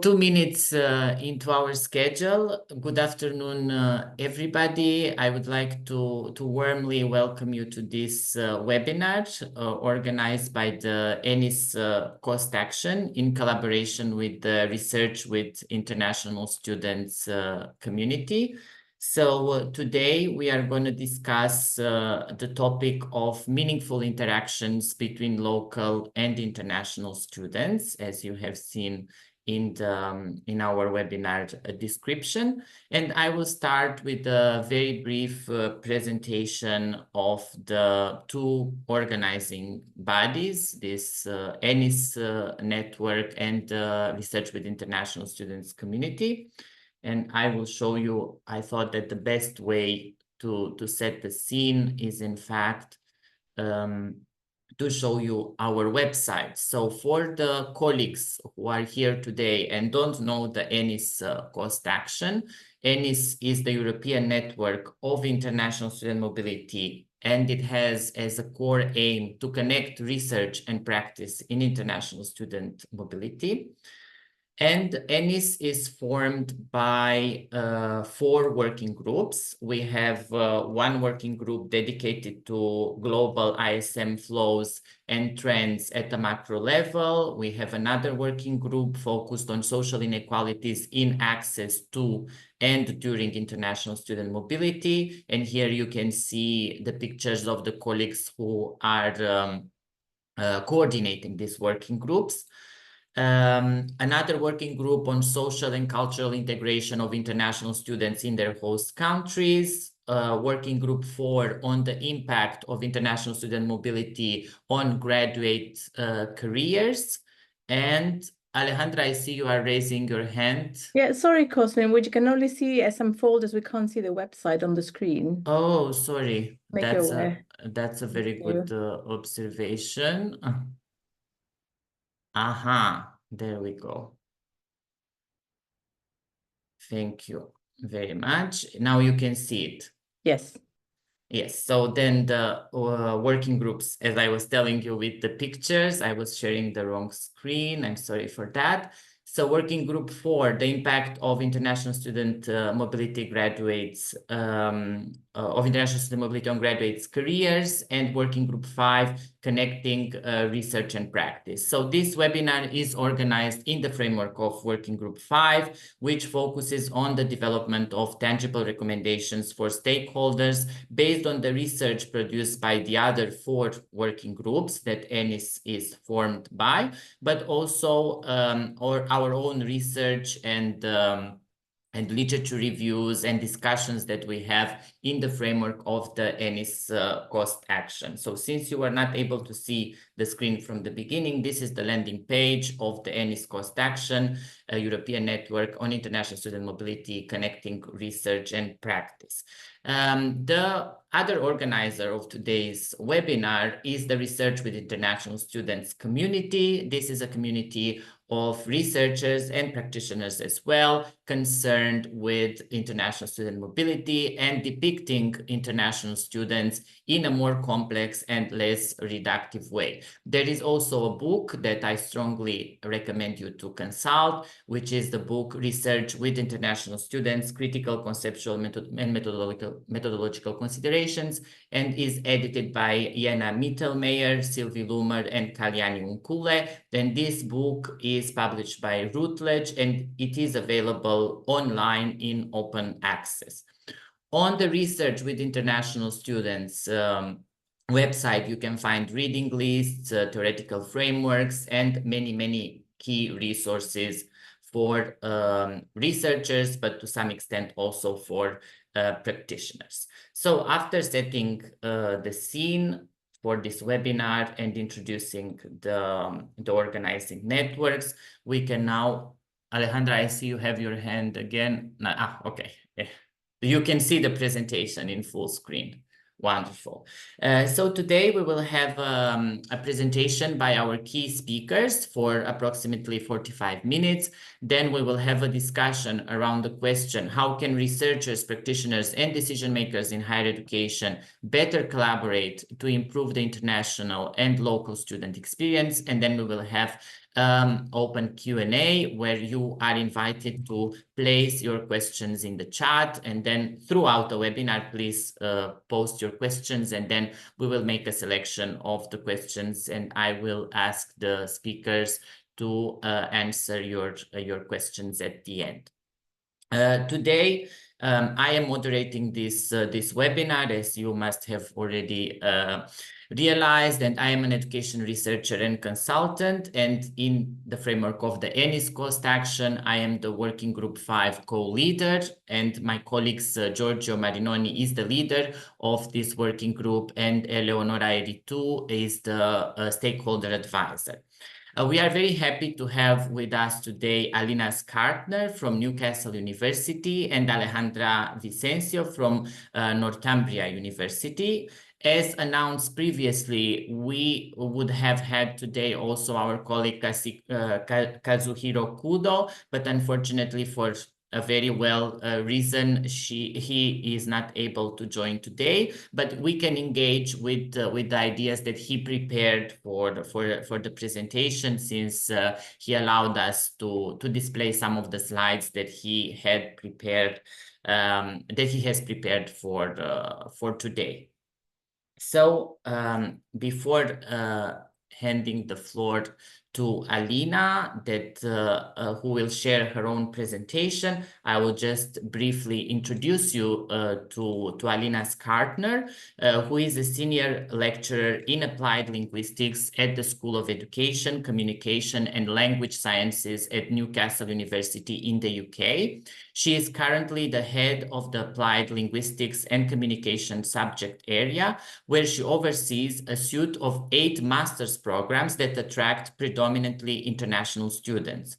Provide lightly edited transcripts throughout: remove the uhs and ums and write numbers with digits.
2 minutes into our schedule. Good afternoon, everybody. I would like to warmly welcome you to this webinar organized by the ENIS Cost Action in collaboration with the Research with International Students community. So today we are going to discuss the topic of meaningful interactions between local and international students, as you have seen in our webinar description. And I will start with a very brief presentation of the two organizing bodies, this ENIS network and Research with International Students community. And I will show you, I thought that the best way to set the scene is in fact to show you our website. So for the colleagues who are here today and don't know the ENIS Cost Action, ENIS is the European Network of International Student Mobility, and it has as a core aim to connect research and practice in international student mobility. And ENIS is formed by 4 working groups. We have one working group dedicated to global ISM flows and trends at the macro level. We have another working group focused on social inequalities in access to and during international student mobility. And here you can see the pictures of the colleagues who are coordinating these working groups. Another working group on social and cultural integration of international students in their host countries, working group 4 on the impact of international student mobility on graduate careers. And Alejandra, I see you are raising your hand. Yeah, sorry, Cosmin, we can only see some folders. We can't see the website on the screen. Oh, sorry. Make you aware. That's a very good observation. Aha, there we go. Thank you very much. Now you can see it. Yes. Yes, so then the working groups, as I was telling you with the pictures, I was sharing the wrong screen. I'm sorry for that. So working group 4, the impact of international student mobility graduates, of international student mobility on graduates' careers, and working group 5, connecting research and practice. So this webinar is organized in the framework of working group 5, which focuses on the development of tangible recommendations for stakeholders based on the research produced by the other 4 working groups that ENIS is formed by, but also our own research and literature reviews and discussions that we have in the framework of the ENIS Cost Action. So since you were not able to see the screen from the beginning, this is the landing page of the ENIS Cost Action, a European network on international student mobility, connecting research and practice. The other organizer of today's webinar is the Research with International Students community. This is a community of researchers and practitioners as well, concerned with international student mobility and depicting international students in a more complex and less reductive way. There is also a book that I strongly recommend you to consult, which is the book Research with International Students, Critical, Conceptual, and Methodological Considerations, and is edited by Jana Mittelmeier, Sylvie Lumer, and Kalyani Unkule. Then this book is published by Routledge, and it is available online in open access. On the Research with International Students website, you can find reading lists, theoretical frameworks, and many key resources for researchers, but to some extent also for practitioners. So after setting the scene for this webinar and introducing the organizing networks, we can now, Alejandra, I see you have your hand again. Okay. You can see the presentation in full screen. Wonderful. So today we will have a presentation by our key speakers for approximately 45 minutes. Then we will have a discussion around the question, how can researchers, practitioners, and decision makers in higher education better collaborate to improve the international and local student experience? And then we will have open Q&A where you are invited to place your questions in the chat, and then throughout the webinar, please post your questions, and then we will make a selection of the questions, and I will ask the speakers to answer your questions at the end. Today, I am moderating this webinar, as you must have already realized, and I am an education researcher and consultant, and in the framework of the ENIS cost action, I am the working group 5 co-leader, and my colleagues Giorgio Marinoni is the leader of this working group, and Eleonora Eritu is the stakeholder advisor. We are very happy to have with us today Alina Schartner from Newcastle University and Alejandra Vicencio from Northumbria University. As announced previously, we would have had today also our colleague Kazuhiro Kudo, but unfortunately for a very well reason, he is not able to join today, but we can engage with the ideas that he prepared for the presentation, since he allowed us to display some of the slides that he had prepared, that he has prepared for today. So before handing the floor to Alina, who will share her own presentation, I will just briefly introduce you to Alina Schartner, who is a senior lecturer in applied linguistics at the School of Education, Communication and Language Sciences at Newcastle University in the UK. She is currently the head of the Applied Linguistics and Communication subject area, where she oversees a suite of 8 master's programs that attract predominantly international students.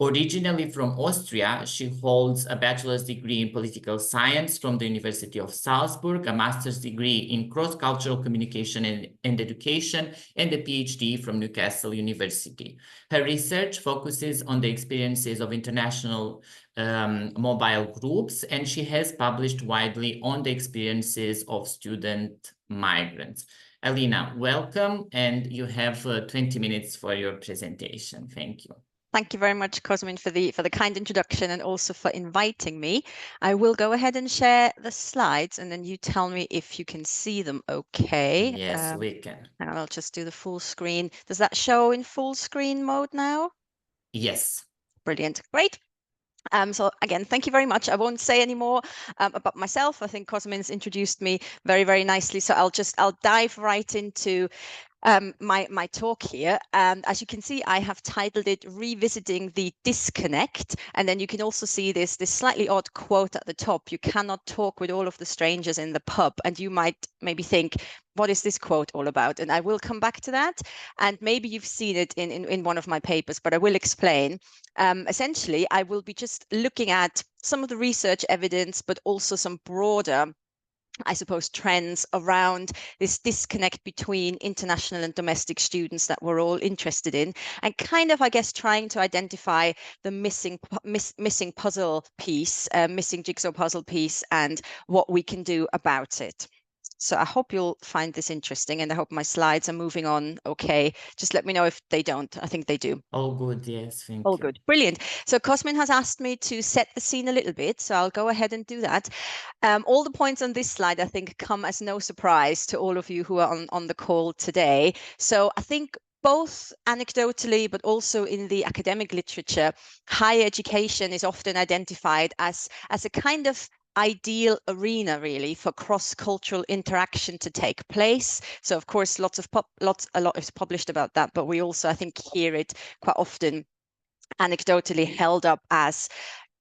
Originally from Austria, she holds a bachelor's degree in political science from the University of Salzburg, a master's degree in cross-cultural communication and education, and a PhD from Newcastle University. Her research focuses on the experiences of international mobile groups, and she has published widely on the experiences of student migrants. Alina, welcome, and you have 20 minutes for your presentation. Thank you. Thank you very much, Cosmin, for the kind introduction and also for inviting me. I will go ahead and share the slides, and then you tell me if you can see them okay. Yes, we can. And I'll just do the full screen. Does that show in full screen mode now? Yes. Brilliant. Great. So again, thank you very much. I won't say any more about myself. I think Cosmin's introduced me very, very nicely. So I'll dive right into my talk here. And as you can see, I have titled it Revisiting the Disconnect. And then you can also see this slightly odd quote at the top: "You cannot talk with all of the strangers in the pub." And you might maybe think, what is this quote all about? And I will come back to that. And maybe you've seen it in one of my papers, but I will explain. Essentially, I will be just looking at some of the research evidence, but also some broader, I suppose, trends around this disconnect between international and domestic students that we're all interested in, and kind of, I guess, trying to identify the missing puzzle piece, missing jigsaw puzzle piece, and what we can do about it. So I hope you'll find this interesting, and I hope my slides are moving on okay. Just let me know if they don't. I think they do. All good, yes, thank you. All good, brilliant. So Cosmin has asked me to set the scene a little bit, so I'll go ahead and do that. All the points on this slide, I think, come as no surprise to all of you who are on the call today. So I think both anecdotally, but also in the academic literature, higher education is often identified as a kind of ideal arena, really, for cross-cultural interaction to take place. So of course, a lot is published about that, but we also, I think, hear it quite often anecdotally held up as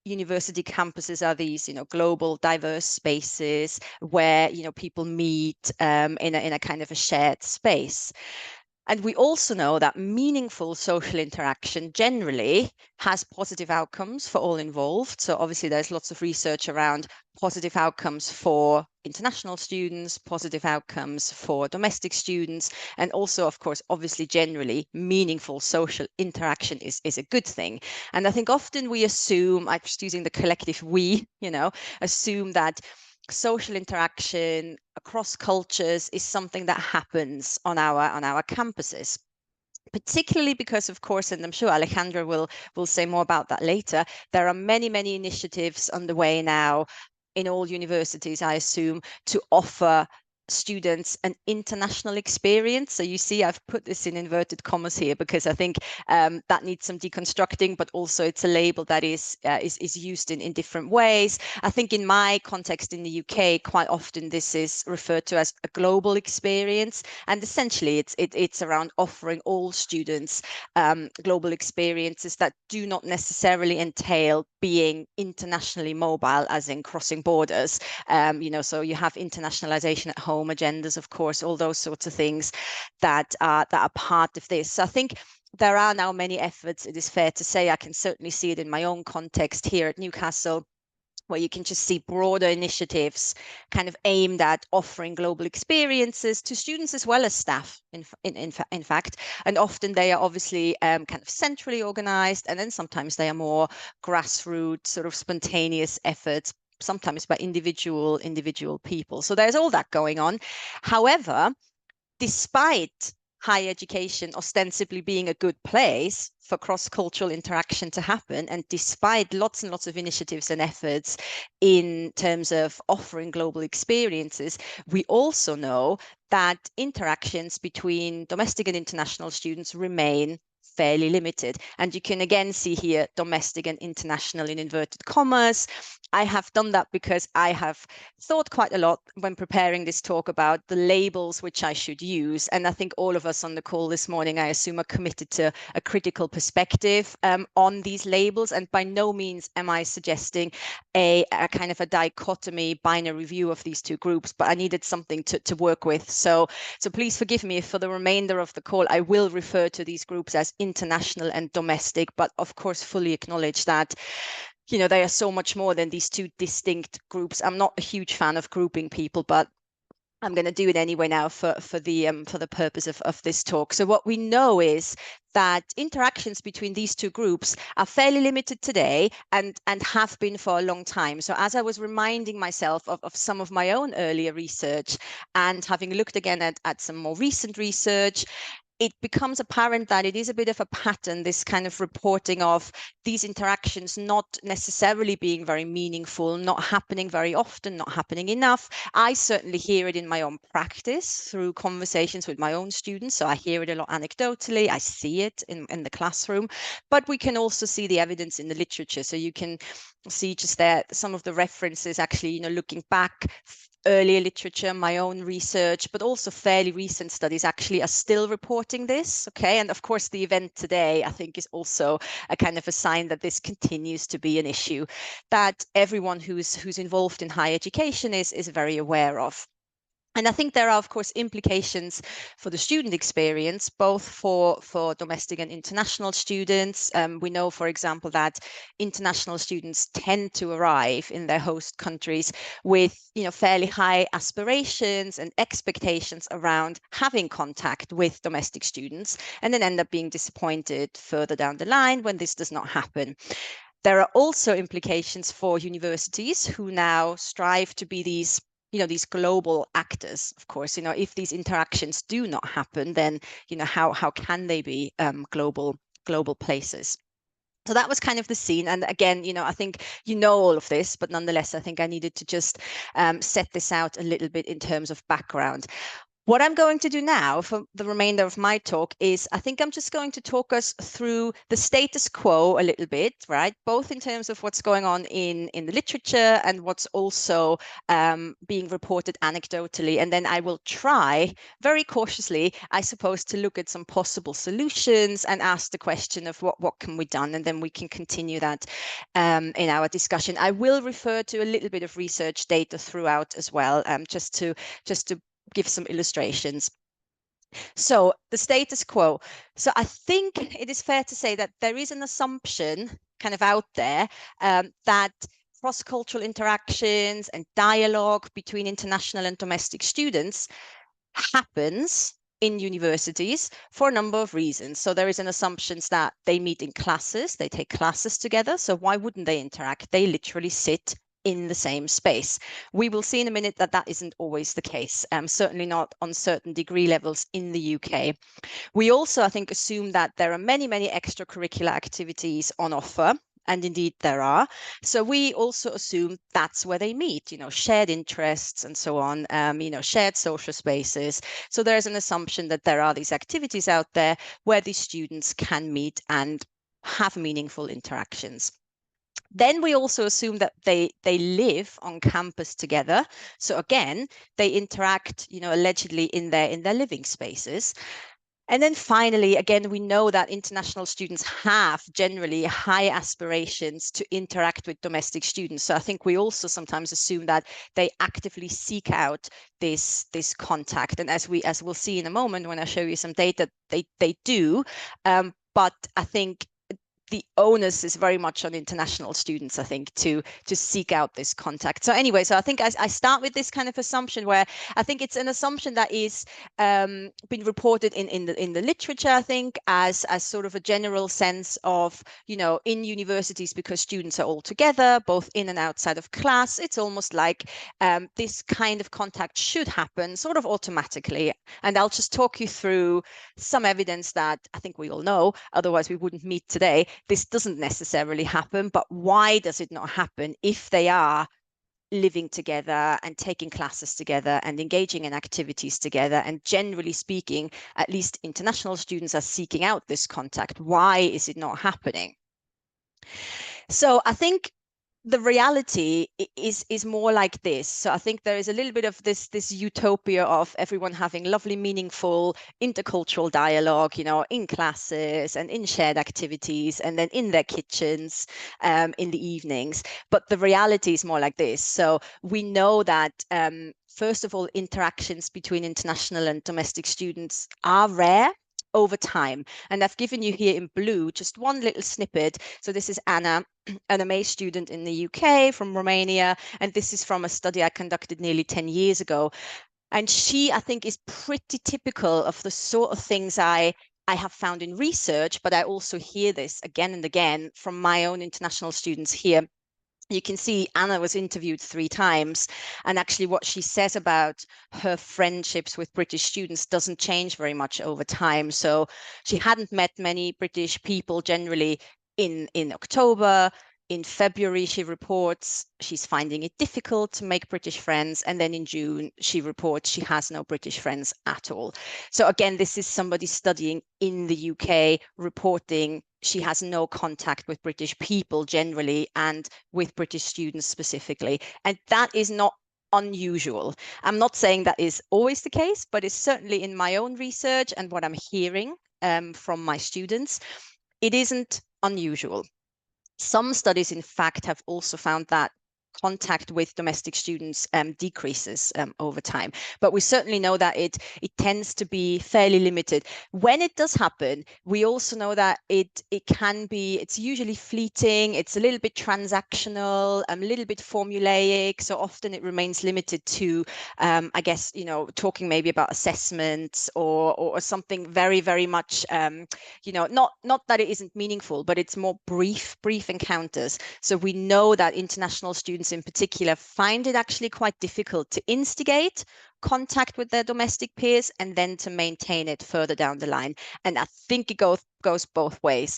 university campuses are these, global, diverse spaces where, people meet in a kind of a shared space. And we also know that meaningful social interaction generally has positive outcomes for all involved. So obviously there's lots of research around positive outcomes for international students, positive outcomes for domestic students, and also, of course, obviously generally meaningful social interaction is a good thing. And I think often we assume, I'm just using the collective we, assume that social interaction across cultures is something that happens on our campuses. particularly because, of course, and I'm sure Alejandra will say more about that later, there are many, many initiatives underway now in all universities, I assume, to offer students an international experience. So you see, I've put this in inverted commas here because I think that needs some deconstructing, but also it's a label that is used in different ways. I think in my context in the UK, quite often this is referred to as a global experience, and essentially it's around offering all students global experiences that do not necessarily entail being internationally mobile, as in crossing borders. So you have internationalization at home, agendas, of course, all those sorts of things that are part of this. So I think there are now many efforts, it is fair to say. I can certainly see it in my own context here at Newcastle, where you can just see broader initiatives kind of aimed at offering global experiences to students as well as staff, in fact. And often they are obviously kind of centrally organized, and then sometimes they are more grassroots, sort of spontaneous efforts, sometimes by individual people. So there's all that going on. However, despite higher education ostensibly being a good place for cross-cultural interaction to happen, and despite lots and lots of initiatives and efforts in terms of offering global experiences, we also know that interactions between domestic and international students remain fairly limited. And you can again see here domestic and international in inverted commas. I have done that because I have thought quite a lot when preparing this talk about the labels which I should use. And I think all of us on the call this morning, I assume, are committed to a critical perspective on these labels. And by no means am I suggesting a kind of a dichotomy, binary view of these two groups, but I needed something to work with. So please forgive me if for the remainder of the call, I will refer to these groups as international and domestic, but of course, fully acknowledge that they are so much more than these two distinct groups. I'm not a huge fan of grouping people, but I'm going to do it anyway now for the purpose of this talk. So what we know is that interactions between these two groups are fairly limited today and have been for a long time. So as I was reminding myself of some of my own earlier research and having looked again at some more recent research, it becomes apparent that it is a bit of a pattern, this kind of reporting of these interactions not necessarily being very meaningful, not happening very often, not happening enough. I certainly hear it in my own practice through conversations with my own students. So I hear it a lot anecdotally. I see it in the classroom, but we can also see the evidence in the literature. So you can see just there some of the references actually, looking back, earlier literature, my own research, but also fairly recent studies actually are still reporting this. Okay. And of course, the event today, I think, is also a kind of a sign that this continues to be an issue that everyone who's involved in higher education is very aware of. And I think there are, of course, implications for the student experience, both for domestic and international students. We know, for example, that international students tend to arrive in their host countries with, fairly high aspirations and expectations around having contact with domestic students, and then end up being disappointed further down the line when this does not happen. There are also implications for universities who now strive to be these global actors. Of course, if these interactions do not happen, then how can they be global places? So that was kind of the scene. And again, I think all of this, but nonetheless, I think I needed to just set this out a little bit in terms of background. What I'm going to do now for the remainder of my talk is I think I'm just going to talk us through the status quo a little bit, right? Both in terms of what's going on in the literature and what's also being reported anecdotally. And then I will try very cautiously, I suppose, to look at some possible solutions and ask the question of what can be done? And then we can continue that in our discussion. I will refer to a little bit of research data throughout as well, just to give some illustrations. So the status quo. So I think it is fair to say that there is an assumption kind of out there that cross-cultural interactions and dialogue between international and domestic students happens in universities for a number of reasons. So there is an assumption that they meet in classes, they take classes together. So why wouldn't they interact? They literally sit in the same space. We will see in a minute that that isn't always the case, certainly not on certain degree levels in the UK. We also, I think, assume that there are many, many extracurricular activities on offer. And indeed there are. So we also assume that's where they meet, shared interests and so on, shared social spaces. So there's an assumption that there are these activities out there where these students can meet and have meaningful interactions. Then we also assume that they live on campus together. So again, they interact, allegedly in their living spaces. And then finally, again, we know that international students have generally high aspirations to interact with domestic students. So I think we also sometimes assume that they actively seek out this contact. And as we'll see in a moment when I show you some data, they do. But I think the onus is very much on international students, I think, to seek out this contact. So anyway, so I think I start with this kind of assumption where I think it's an assumption that is been reported in the literature, I think, as sort of a general sense of, in universities, because students are all together, both in and outside of class, it's almost like this kind of contact should happen sort of automatically. And I'll just talk you through some evidence that I think we all know, otherwise we wouldn't meet today. This doesn't necessarily happen, but why does it not happen if they are living together and taking classes together and engaging in activities together? And generally speaking, at least international students are seeking out this contact. Why is it not happening? So I think the reality is more like this. So I think there is a little bit of this utopia of everyone having lovely, meaningful intercultural dialogue, in classes and in shared activities, and then in their kitchens in the evenings. But the reality is more like this. So we know that first of all, interactions between international and domestic students are rare over time. And I've given you here in blue just one little snippet. So this is Anna, an MA student in the UK from Romania. And this is from a study I conducted nearly 10 years ago. And she, I think, is pretty typical of the sort of things I have found in research, but I also hear this again and again from my own international students here. You can see Anna was interviewed 3 times, and actually what she says about her friendships with British students doesn't change very much over time. So she hadn't met many British people generally in October. In February, she reports she's finding it difficult to make British friends. And then in June, she reports she has no British friends at all. So again, this is somebody studying in the UK reporting she has no contact with British people generally and with British students specifically. And that is not unusual. I'm not saying that is always the case, but it's certainly in my own research and what I'm hearing from my students, it isn't unusual. Some studies, in fact, have also found that contact with domestic students decreases over time. But we certainly know that it tends to be fairly limited. When it does happen, we also know that it's usually fleeting, it's a little bit transactional, a little bit formulaic. So often it remains limited to, I guess, talking maybe about assessments or something very, very much, not that it isn't meaningful, but it's more brief encounters. So we know that international students in particular find it actually quite difficult to instigate contact with their domestic peers and then to maintain it further down the line. And I think it goes both ways.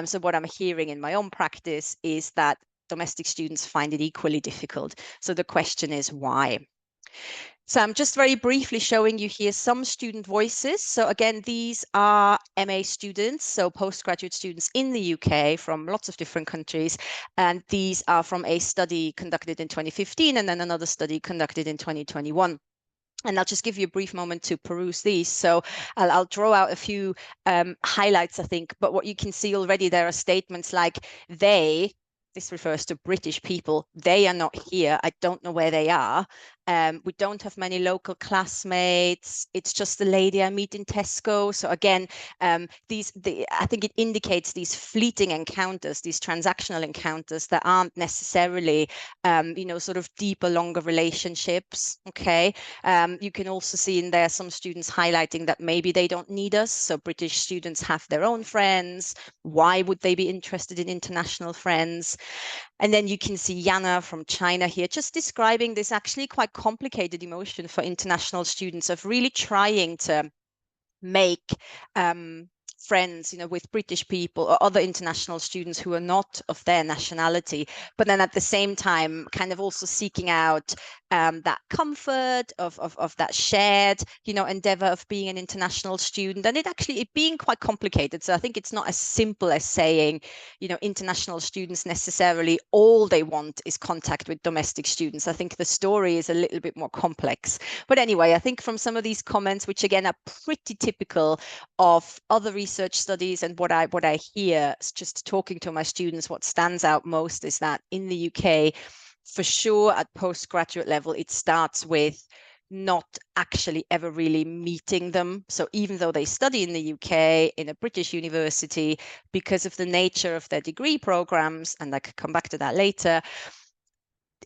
So what I'm hearing in my own practice is that domestic students find it equally difficult. So the question is why? So I'm just very briefly showing you here some student voices. So again, these are MA students, so postgraduate students in the UK from lots of different countries. And these are from a study conducted in 2015 and then another study conducted in 2021. And I'll just give you a brief moment to peruse these. So I'll draw out a few highlights, I think. But what you can see already, there are statements like this refers to British people. They are not here. I don't know where they are. We don't have many local classmates. It's just the lady I meet in Tesco. So again, I think it indicates these fleeting encounters, these transactional encounters that aren't necessarily, sort of deeper, longer relationships. Okay. You can also see in there some students highlighting that maybe they don't need us. So British students have their own friends. Why would they be interested in international friends? And then you can see Yana from China here, just describing this actually quite complicated emotion for international students of really trying to make friends, with British people or other international students who are not of their nationality, but then at the same time kind of also seeking out that comfort of that shared, endeavor of being an international student, and it being quite complicated. So I think it's not as simple as saying, international students necessarily all they want is contact with domestic students. I think the story is a little bit more complex. But anyway, I think from some of these comments, which again are pretty typical of other research studies, and what I hear just talking to my students, what stands out most is that in the UK, for sure at postgraduate level, it starts with not actually ever really meeting them. So even though they study in the UK in a British university, because of the nature of their degree programs, and I could come back to that later,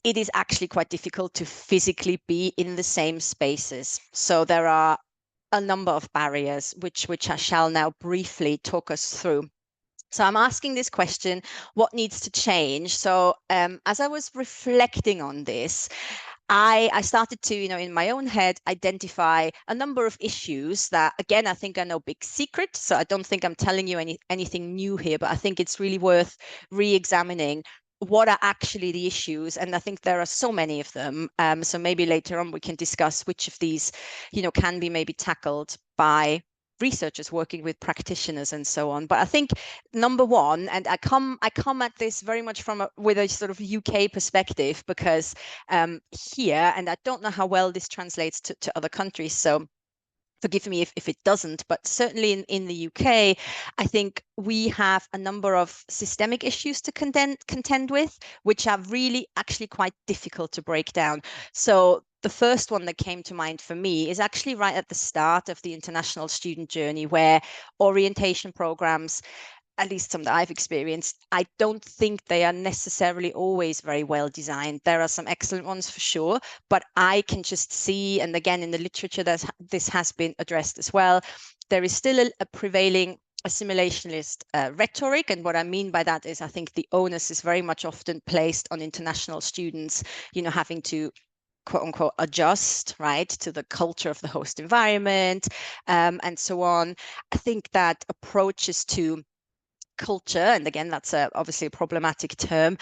it is actually quite difficult to physically be in the same spaces. So there are a number of barriers, which I shall now briefly talk us through. So I'm asking this question, what needs to change? So as I was reflecting on this, I started to, in my own head, identify a number of issues that, again, I think are no big secret. So I don't think I'm telling you anything new here, but I think it's really worth re-examining what are actually the issues. And I think there are so many of them. So maybe later on we can discuss which of these, can be maybe tackled by researchers working with practitioners and so on. But I think number one, and I come at this very much with a sort of UK perspective, because here, and I don't know how well this translates to other countries, so forgive me if it doesn't, but certainly in the UK, I think we have a number of systemic issues to contend with, which are really actually quite difficult to break down. So the first one that came to mind for me is actually right at the start of the international student journey, where orientation programs, at least some that I've experienced, I don't think they are necessarily always very well designed. There are some excellent ones for sure, but I can just see, and again, in the literature, this has been addressed as well, there is still a prevailing assimilationist rhetoric. And what I mean by that is I think the onus is very much often placed on international students, having to quote unquote adjust, right, to the culture of the host environment, and so on. I think that approaches to culture, and again, that's obviously a problematic term,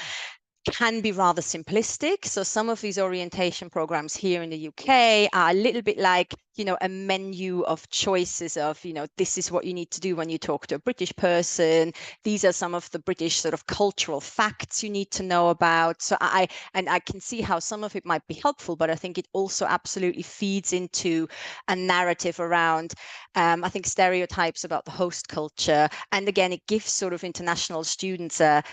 can be rather simplistic. So some of these orientation programs here in the UK are a little bit like, a menu of choices of, this is what you need to do when you talk to a British person. These are some of the British sort of cultural facts you need to know about. So I can see how some of it might be helpful, but I think it also absolutely feeds into a narrative around, I think, stereotypes about the host culture. And again, it gives sort of international students a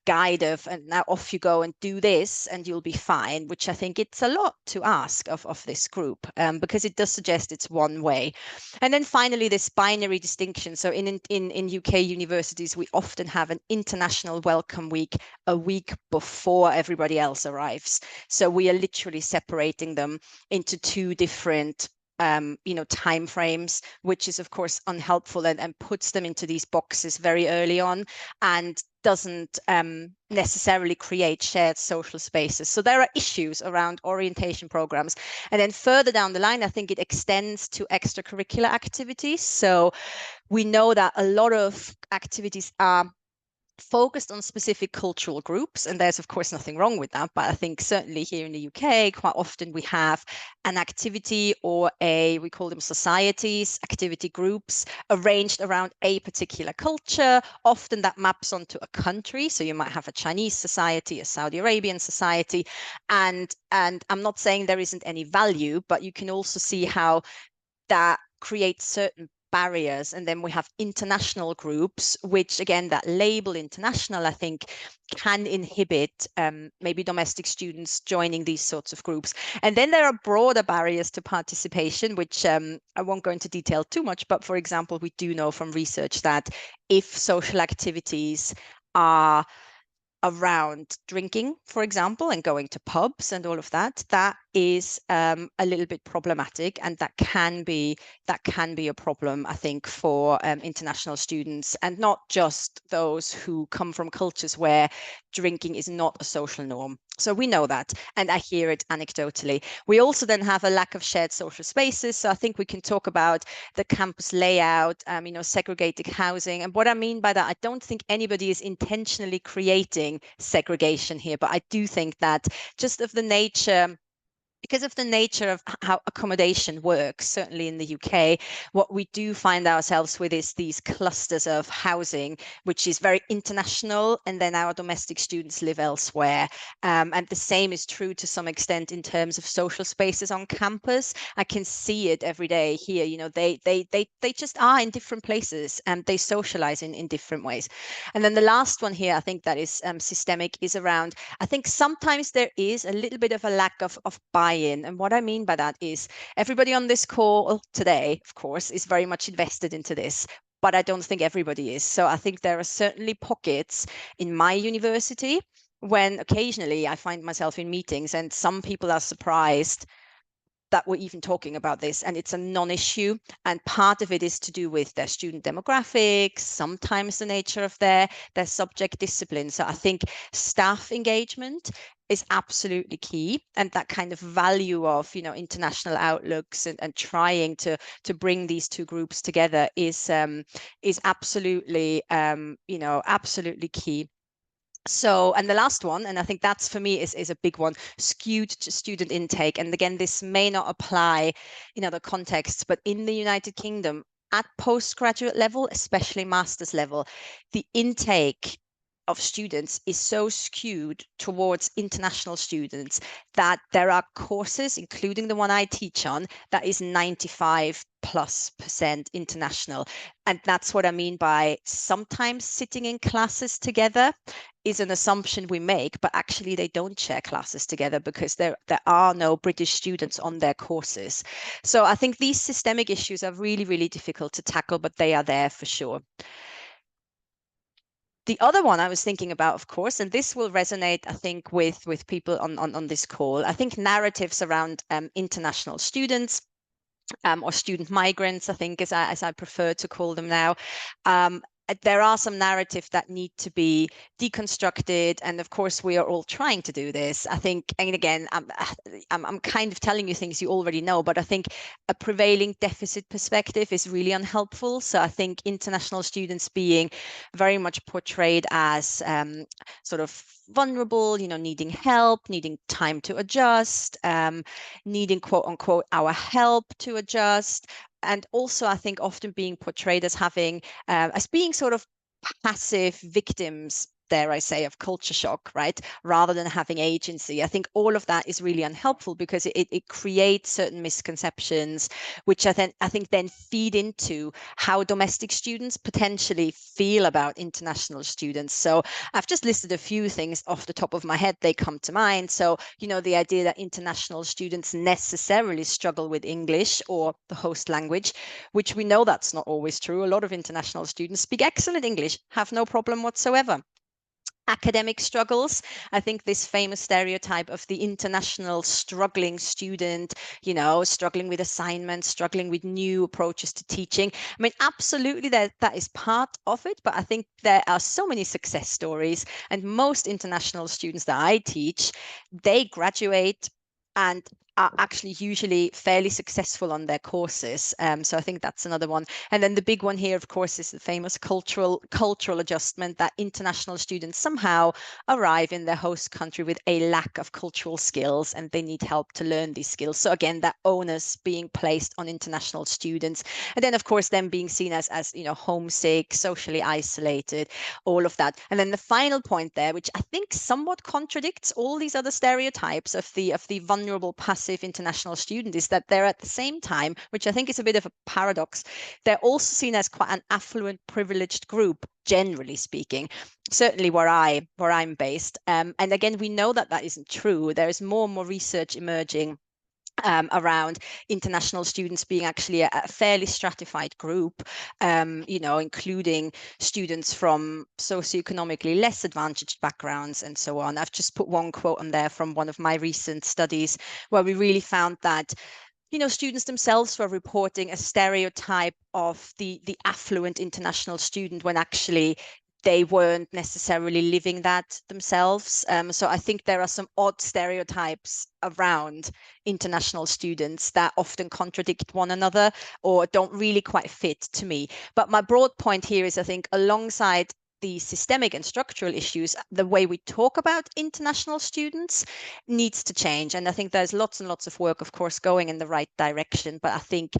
guide of, and now off you go and do this and you'll be fine, which I think it's a lot to ask of this group, because it does suggest it's one way. And then finally, this binary distinction. So in UK universities, we often have an international welcome week a week before everybody else arrives. So we are literally separating them into two different time frames, which is of course unhelpful and puts them into these boxes very early on, and doesn't necessarily create shared social spaces. So there are issues around orientation programs. And then further down the line, I think it extends to extracurricular activities. So we know that a lot of activities are focused on specific cultural groups, and there's of course nothing wrong with that, but I think certainly here in the UK quite often we have an activity or we call them societies, activity groups, arranged around a particular culture. Often that maps onto a country, so you might have a Chinese society, a Saudi Arabian society, and I'm not saying there isn't any value, but you can also see how that creates certain barriers. And then we have international groups, which again, that label international, I think, can inhibit maybe domestic students joining these sorts of groups. And then there are broader barriers to participation, which I won't go into detail too much, but for example, we do know from research that if social activities are around drinking, for example, and going to pubs and all of that, that is a little bit problematic, and that can be a problem, I think, for international students, and not just those who come from cultures where drinking is not a social norm. So we know that, and I hear it anecdotally. We also then have a lack of shared social spaces. So I think we can talk about the campus layout, segregated housing. And what I mean by that, I don't think anybody is intentionally creating segregation here, but I do think that just because of the nature of how accommodation works, certainly in the UK, what we do find ourselves with is these clusters of housing, which is very international, and then our domestic students live elsewhere. And the same is true to some extent in terms of social spaces on campus. I can see it every day here. They just are in different places and they socialize in different ways. And then the last one here, I think that is systemic, is around, I think sometimes there is a little bit of a lack of buy-in. And what I mean by that is everybody on this call today, of course, is very much invested into this, but I don't think everybody is. So I think there are certainly pockets in my university when occasionally I find myself in meetings and some people are surprised that we're even talking about this, and it's a non-issue. And part of it is to do with their student demographics, sometimes the nature of their subject discipline. So I think staff engagement is absolutely key, and that kind of value of international outlooks and trying to bring these two groups together is absolutely absolutely key. So, and the last one, and I think that's for me is a big one, skewed to student intake. And again, this may not apply in other contexts, but in the United Kingdom, at postgraduate level, especially master's level, the intake of students is so skewed towards international students that there are courses, including the one I teach on, that is 95+% international. And that's what I mean by sometimes sitting in classes together is an assumption we make, but actually they don't share classes together because there are no British students on their courses. So I think these systemic issues are really, really difficult to tackle, but they are there for sure. The other one I was thinking about, of course, and this will resonate, I think, with people on this call, I think narratives around international students or student migrants, I think, as I prefer to call them now. There are some narratives that need to be deconstructed, and of course we are all trying to do this. I think, and again, I'm kind of telling you things you already know, but I think a prevailing deficit perspective is really unhelpful. So I think international students being very much portrayed as sort of vulnerable, needing help, needing time to adjust, needing quote unquote our help to adjust. And also, I think often being portrayed as having, as being sort of passive victims, dare I say, of culture shock, right? Rather than having agency. I think all of that is really unhelpful because it creates certain misconceptions, which I think then feed into how domestic students potentially feel about international students. So I've just listed a few things off the top of my head. They come to mind. So, the idea that international students necessarily struggle with English or the host language, which we know that's not always true. A lot of international students speak excellent English, have no problem whatsoever. Academic struggles. I think this famous stereotype of the international struggling student, struggling with assignments, struggling with new approaches to teaching. I mean, absolutely that is part of it, but I think there are so many success stories, and most international students that I teach, they graduate and are actually usually fairly successful on their courses. So I think that's another one. And then the big one here, of course, is the famous cultural adjustment, that international students somehow arrive in their host country with a lack of cultural skills and they need help to learn these skills. So again, that onus being placed on international students. And then, of course, them being seen as homesick, socially isolated, all of that. And then the final point there, which I think somewhat contradicts all these other stereotypes of the vulnerable, passive international student, is that they're at the same time, which I think is a bit of a paradox, they're also seen as quite an affluent, privileged group, generally speaking, certainly where I'm based. And again, we know that isn't true. There is more and more research emerging around international students being actually a fairly stratified group, including students from socioeconomically less advantaged backgrounds and so on. I've just put one quote on there from one of my recent studies where we really found that students themselves were reporting a stereotype of the affluent international student when actually they weren't necessarily living that themselves. So I think there are some odd stereotypes around international students that often contradict one another or don't really quite fit to me. But my broad point here is, I think, alongside the systemic and structural issues, the way we talk about international students needs to change. And I think there's lots and lots of work, of course, going in the right direction. But I think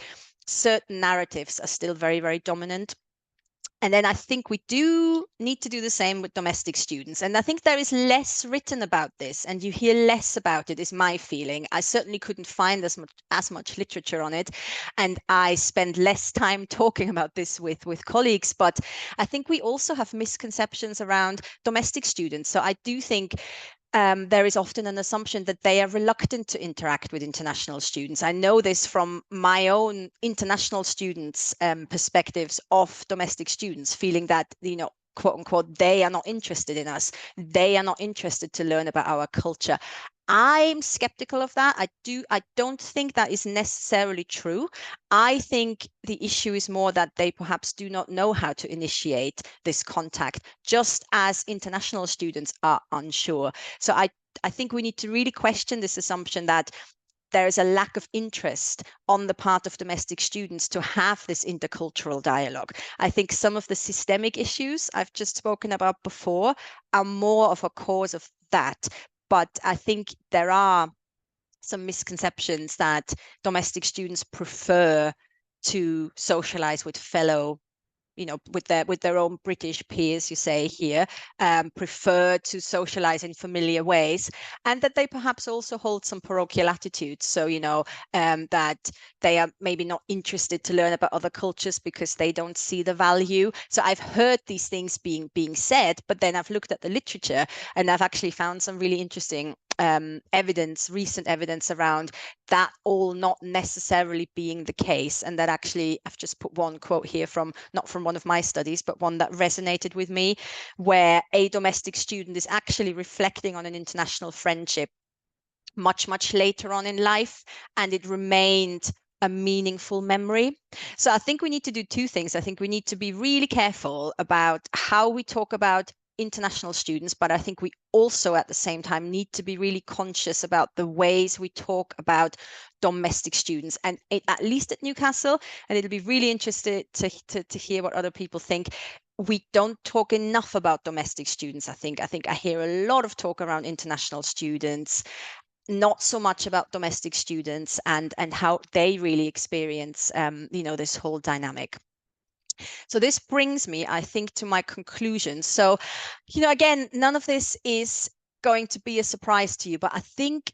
certain narratives are still very, very dominant. And then I think we do need to do the same with domestic students. And I think there is less written about this, and you hear less about it, is my feeling. I certainly couldn't find as much literature on it. And I spend less time talking about this with colleagues. But I think we also have misconceptions around domestic students. So I do think there is often an assumption that they are reluctant to interact with international students. I know this from my own international students' perspectives of domestic students, feeling that, you know, quote unquote, they are not interested in us. They are not interested to learn about our culture. I'm skeptical of that. I don't think that is necessarily true. I think the issue is more that they perhaps do not know how to initiate this contact, just as international students are unsure. So I think we need to really question this assumption that there is a lack of interest on the part of domestic students to have this intercultural dialogue. I think some of the systemic issues I've just spoken about before are more of a cause of that. But I think there are some misconceptions that domestic students prefer to socialize with fellow, you know, with their own British peers, you say here, prefer to socialize in familiar ways, and that they perhaps also hold some parochial attitudes. So, you know, that they are maybe not interested to learn about other cultures because they don't see the value. So I've heard these things being said, but then I've looked at the literature and I've actually found some really interesting recent evidence around that all not necessarily being the case. And that actually, I've just put one quote here from, not from one of my studies, but one that resonated with me, where a domestic student is actually reflecting on an international friendship much, much later on in life, and it remained a meaningful memory. So I think we need to do two things. I think we need to be really careful about how we talk about international students, but I think we also at the same time need to be really conscious about the ways we talk about domestic students. And at least at Newcastle, and it'll be really interested to hear what other people think, we don't talk enough about domestic students. I think I hear a lot of talk around international students, not so much about domestic students and how they really experience you know, this whole dynamic. So this brings me, I think, to my conclusion. So, you know, again, none of this is going to be a surprise to you, but I think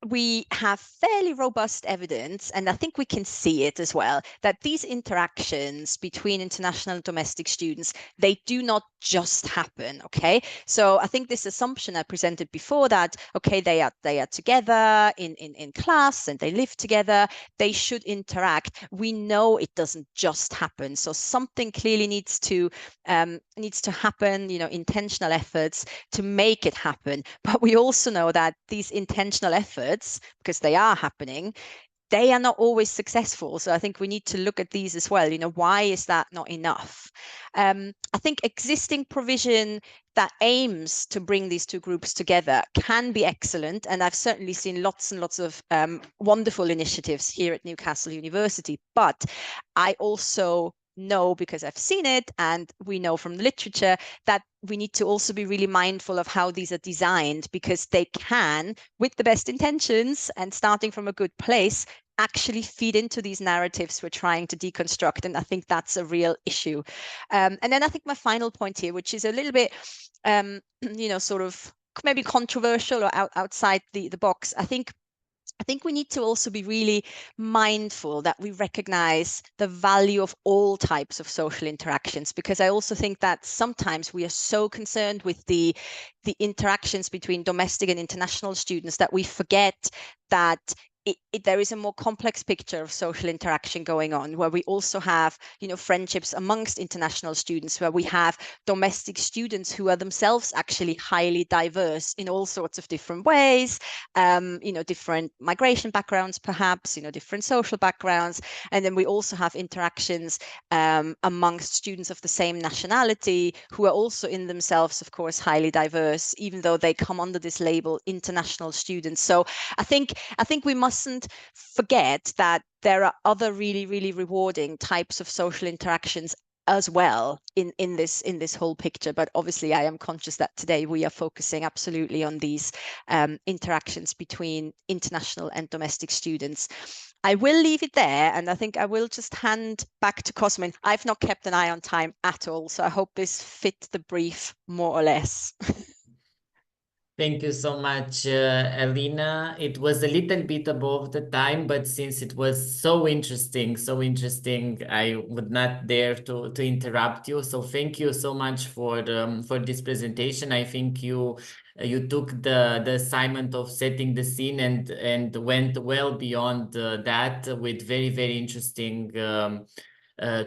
we have fairly robust evidence, and I think we can see it as well, that these interactions between international and domestic students, they do not just happen. Okay, so I think this assumption I presented before, that okay, they are together in class and they live together, they should interact. We know it doesn't just happen. So something clearly needs to happen. You know, intentional efforts to make it happen. But we also know that these intentional efforts, because they are happening, they are not always successful. So I think we need to look at these as well. You know, why is that not enough? I think existing provision that aims to bring these two groups together can be excellent. And I've certainly seen lots and lots of wonderful initiatives here at Newcastle University. But I also know, because I've seen it and we know from the literature, that we need to also be really mindful of how these are designed, because they can, with the best intentions and starting from a good place, actually feed into these narratives we're trying to deconstruct. And I think that's a real issue. And then I think my final point here, which is a little bit, you know, sort of maybe controversial or outside the box, I think we need to also be really mindful that we recognize the value of all types of social interactions, because I also think that sometimes we are so concerned with the interactions between domestic and international students that we forget that there is a more complex picture of social interaction going on, where we also have, friendships amongst international students, where we have domestic students who are themselves actually highly diverse in all sorts of different ways, different migration backgrounds, perhaps, different social backgrounds. And then we also have interactions amongst students of the same nationality who are also in themselves, of course, highly diverse, even though they come under this label international students. So I think we mustn't forget that there are other really, really rewarding types of social interactions as well in this whole picture. But obviously I am conscious that today we are focusing absolutely on these interactions between international and domestic students. I will leave it there, and I think I will just hand back to Cosmin. I've not kept an eye on time at all, so I hope this fit the brief more or less. Thank you so much, Alina. It was a little bit above the time, but since it was so interesting, I would not dare to interrupt you. So thank you so much for this presentation. I think you took the assignment of setting the scene and went well beyond that with very, very interesting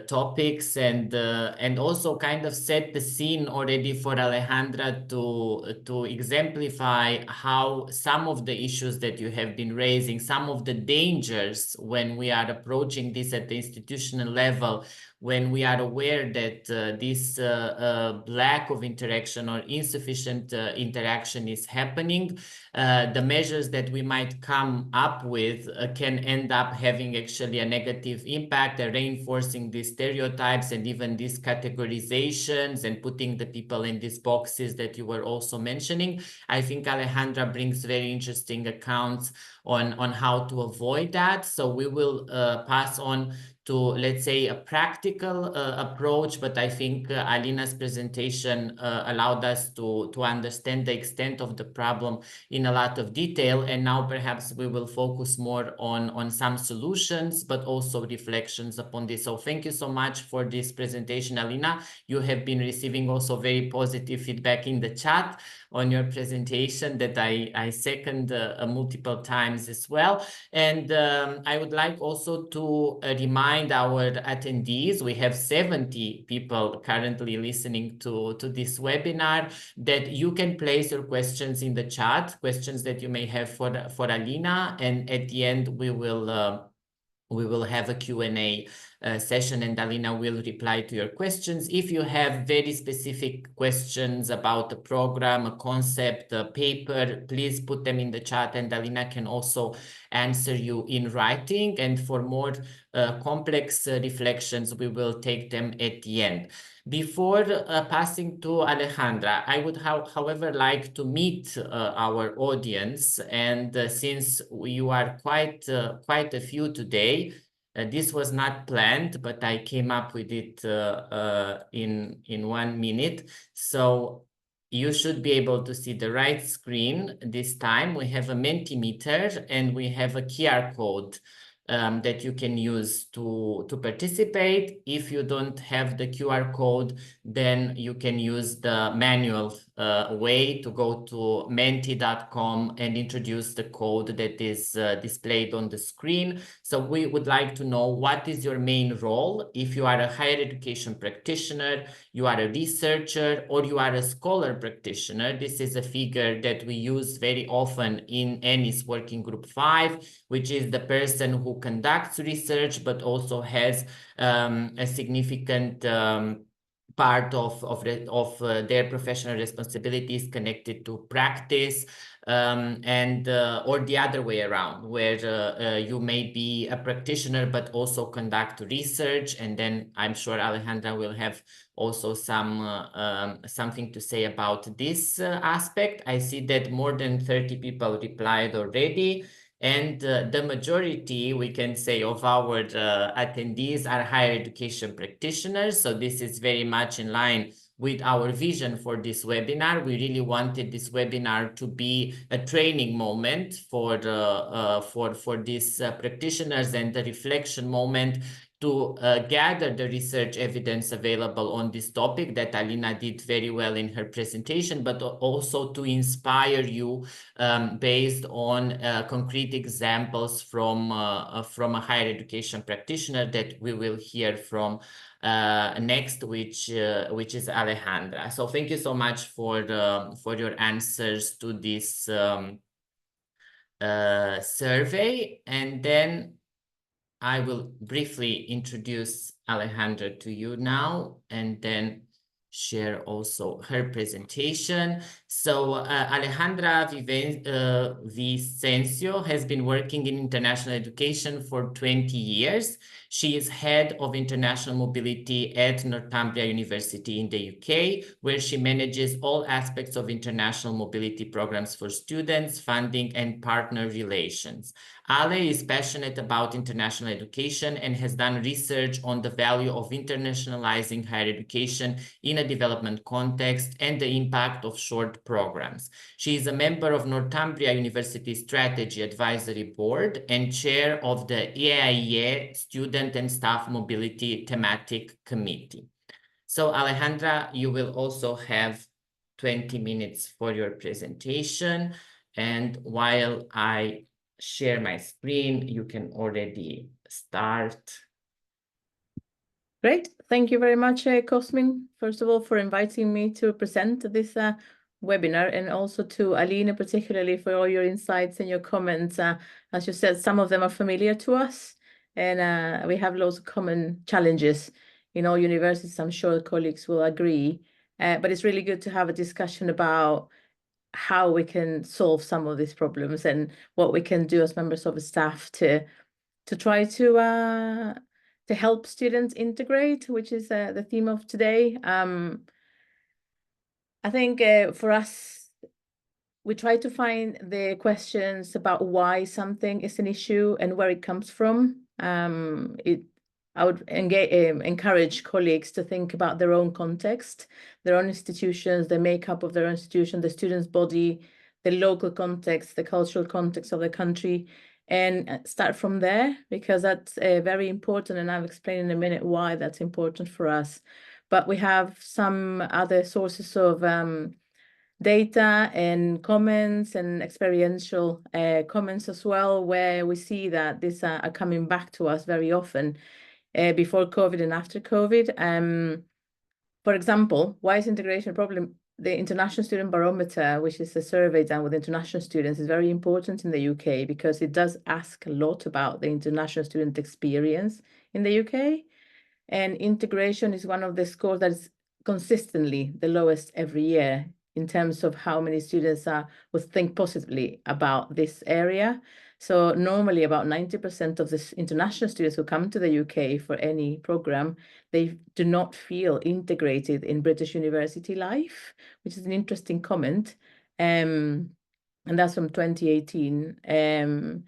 topics, and also kind of set the scene already for Alejandra to exemplify how some of the issues that you have been raising, some of the dangers when we are approaching this at the institutional level, when we are aware that this lack of interaction or insufficient interaction is happening, the measures that we might come up with can end up having actually a negative impact, reinforcing these stereotypes and even these categorizations and putting the people in these boxes that you were also mentioning. I think Alejandra brings very interesting accounts on how to avoid that. So we will pass on to, let's say, a practical approach, but I think Alina's presentation allowed us to understand the extent of the problem in a lot of detail. And now perhaps we will focus more on some solutions, but also reflections upon this. So thank you so much for this presentation, Alina. You have been receiving also very positive feedback in the chat on your presentation that I second multiple times as well. And I would like also to remind our attendees, we have 70 people currently listening to this webinar, that you can place your questions in the chat, questions that you may have for Alina, and at the end we will have a Q&A session, and Alina will reply to your questions. If you have very specific questions about the program, a concept, a paper, please put them in the chat, and Alina can also answer you in writing. And for more complex reflections, we will take them at the end. Before passing to Alejandra, I would however like to meet our audience, and since you are quite a few today, this was not planned, but I came up with it in 1 minute. So you should be able to see the right screen this time. We have a Mentimeter and we have a QR code that you can use to participate. If you don't have the QR code, then you can use the manual way to go to menti.com and introduce the code that is displayed on the screen. So we would like to know, what is your main role? If you are a higher education practitioner, you are a researcher, or you are a scholar practitioner. This is a figure that we use very often in ENIS Working Group 5, which is the person who conducts research, but also has a significant part of their professional responsibilities connected to practice, or the other way around, where you may be a practitioner but also conduct research. And then I'm sure Alejandra will have also something to say about this aspect. I see that more than 30 people replied already. And the majority, we can say, of our attendees are higher education practitioners. So this is very much in line with our vision for this webinar. We really wanted this webinar to be a training moment for these practitioners, and the reflection moment to gather the research evidence available on this topic that Alina did very well in her presentation, but also to inspire you based on concrete examples from a higher education practitioner that we will hear from next, which is Alejandra. So thank you so much for your answers to this survey, and then I will briefly introduce Alejandra to you now, and then share also her presentation. So Alejandra Vicencio has been working in international education for 20 years. She is head of international mobility at Northumbria University in the UK, where she manages all aspects of international mobility programs for students, funding, and partner relations. Ale is passionate about international education and has done research on the value of internationalizing higher education in a development context and the impact of short programs. She is a member of Northumbria University Strategy Advisory Board and chair of the EAIE Student and Staff Mobility Thematic Committee. So Alejandra, you will also have 20 minutes for your presentation. And while I share my screen, you can already start. Great. Thank you very much, Cosmin, first of all, for inviting me to present this webinar, and also to Alina, particularly for all your insights and your comments. As you said, some of them are familiar to us, and we have lots of common challenges in all universities. I'm sure colleagues will agree, but it's really good to have a discussion about how we can solve some of these problems and what we can do as members of the staff to try to help students integrate, which is the theme of today. I think for us, we try to find the questions about why something is an issue and where it comes from. I would encourage colleagues to think about their own context, their own institutions, the makeup of their own institution, the student's body, the local context, the cultural context of the country, and start from there, because that's very important. And I'll explain in a minute why that's important for us. But we have some other sources of data and comments and experiential comments as well, where we see that these are coming back to us very often. Before COVID and after COVID. For example, why is integration a problem? The International Student Barometer, which is a survey done with international students, is very important in the UK because it does ask a lot about the international student experience in the UK. And integration is one of the scores that is consistently the lowest every year in terms of how many students would think positively about this area. So normally about 90% of the international students who come to the UK for any program, they do not feel integrated in British university life, which is an interesting comment. And that's from 2018.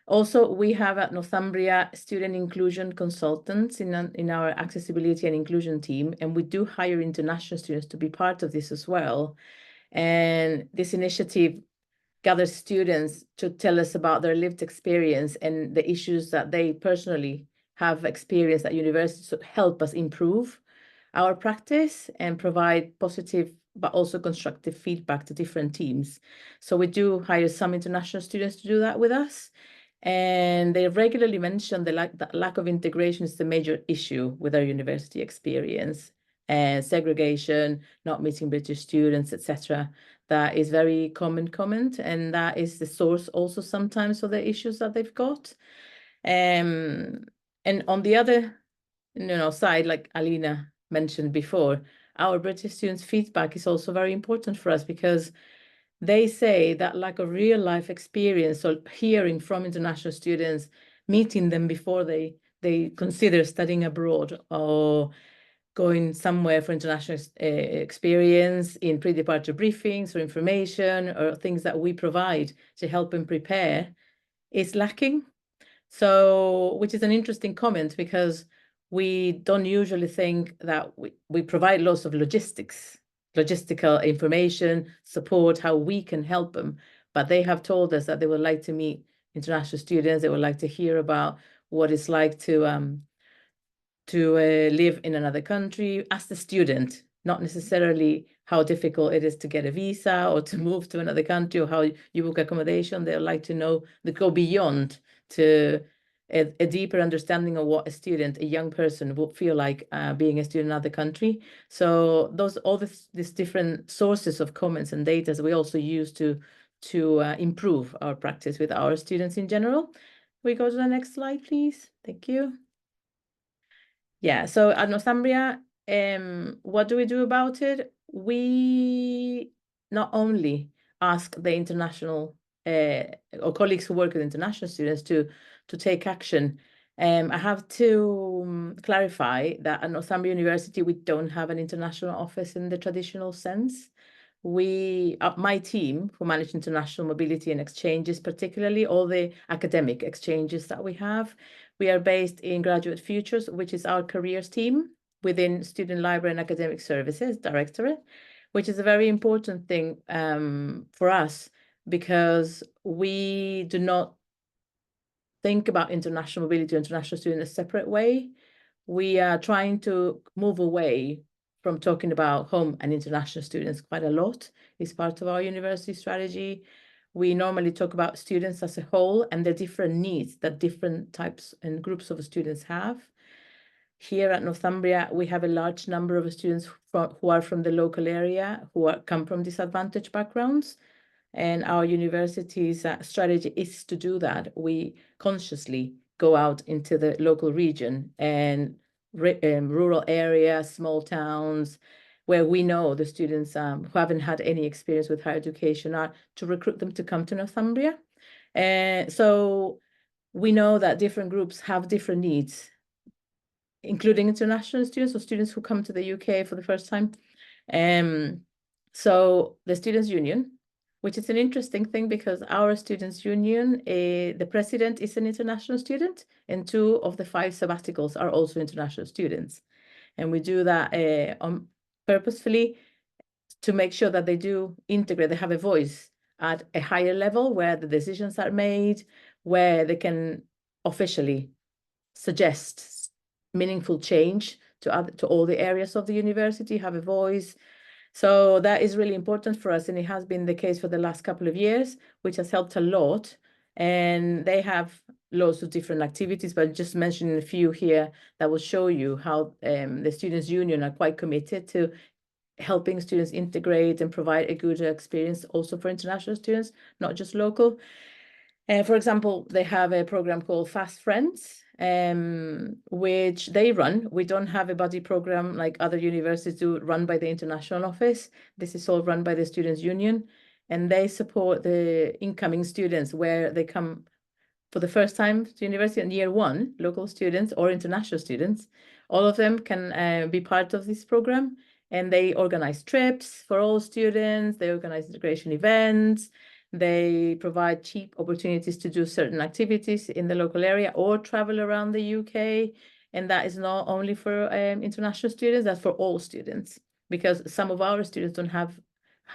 Also, we have at Northumbria student inclusion consultants in our accessibility and inclusion team, and we do hire international students to be part of this as well. And this initiative gathers students to tell us about their lived experience and the issues that they personally have experienced at university to help us improve our practice and provide positive but also constructive feedback to different teams. So we do hire some international students to do that with us. And they regularly mention the lack of integration is the major issue with our university experience, and segregation, not meeting British students, etc. That is very common comment, and that is the source also sometimes of the issues that they've got. And on the other side, like Alina mentioned before, our British students' feedback is also very important for us, because they say that lack of real life experience or hearing from international students, meeting them before they consider studying abroad or going somewhere for international experience, in pre-departure briefings or information or things that we provide to help them prepare, is lacking. So, which is an interesting comment, because we don't usually think that we provide lots of logistical information, support, how we can help them. But they have told us that they would like to meet international students. They would like to hear about what it's like to live in another country as a student, not necessarily how difficult it is to get a visa or to move to another country or how you book accommodation. They'd like to know, they go beyond to a deeper understanding of what a student, a young person would feel like being a student in another country. So all these different sources of comments and data we also use to improve our practice with our students in general. We go to the next slide, please. Thank you. Yeah, so at Northumbria, what do we do about it? We not only ask the international or colleagues who work with international students to take action. I have to clarify that at Northumbria University, we don't have an international office in the traditional sense. My team who manage international mobility and exchanges, particularly all the academic exchanges that we have, we are based in Graduate Futures, which is our careers team within Student Library and Academic Services Directorate, which is a very important thing for us because we do not think about international mobility or international students in a separate way. We are trying to move away from talking about home and international students quite a lot. It's part of our university strategy. We normally talk about students as a whole and the different needs that different types and groups of students have. Here at Northumbria, we have a large number of students who are from the local area, come from disadvantaged backgrounds. And our university's strategy is to do that. We consciously go out into the local region and rural areas, small towns, where we know the students who haven't had any experience with higher education are to recruit them to come to Northumbria. So we know that different groups have different needs, including international students or students who come to the UK for the first time. So the Students' Union, which is an interesting thing because our Students' Union, the president is an international student and 2 of the 5 sabbaticals are also international students. And we do that purposefully to make sure that they do integrate, they have a voice at a higher level where the decisions are made, where they can officially suggest meaningful change to all the areas of the university, have a voice. So that is really important for us, and it has been the case for the last couple of years, which has helped a lot. And they have loads of different activities, but just mentioning a few here that will show you how the Students' Union are quite committed to helping students integrate and provide a good experience also for international students, not just local. For example, they have a program called Fast Friends, which they run. We don't have a buddy program like other universities do, run by the international office. This is all run by the Students' Union, and they support the incoming students where they come for the first time to university in year 1, local students or international students. All of them can be part of this program, and they organize trips for all students. They organize integration events. They provide cheap opportunities to do certain activities in the local area or travel around the UK. And that is not only for international students, that's for all students, because some of our students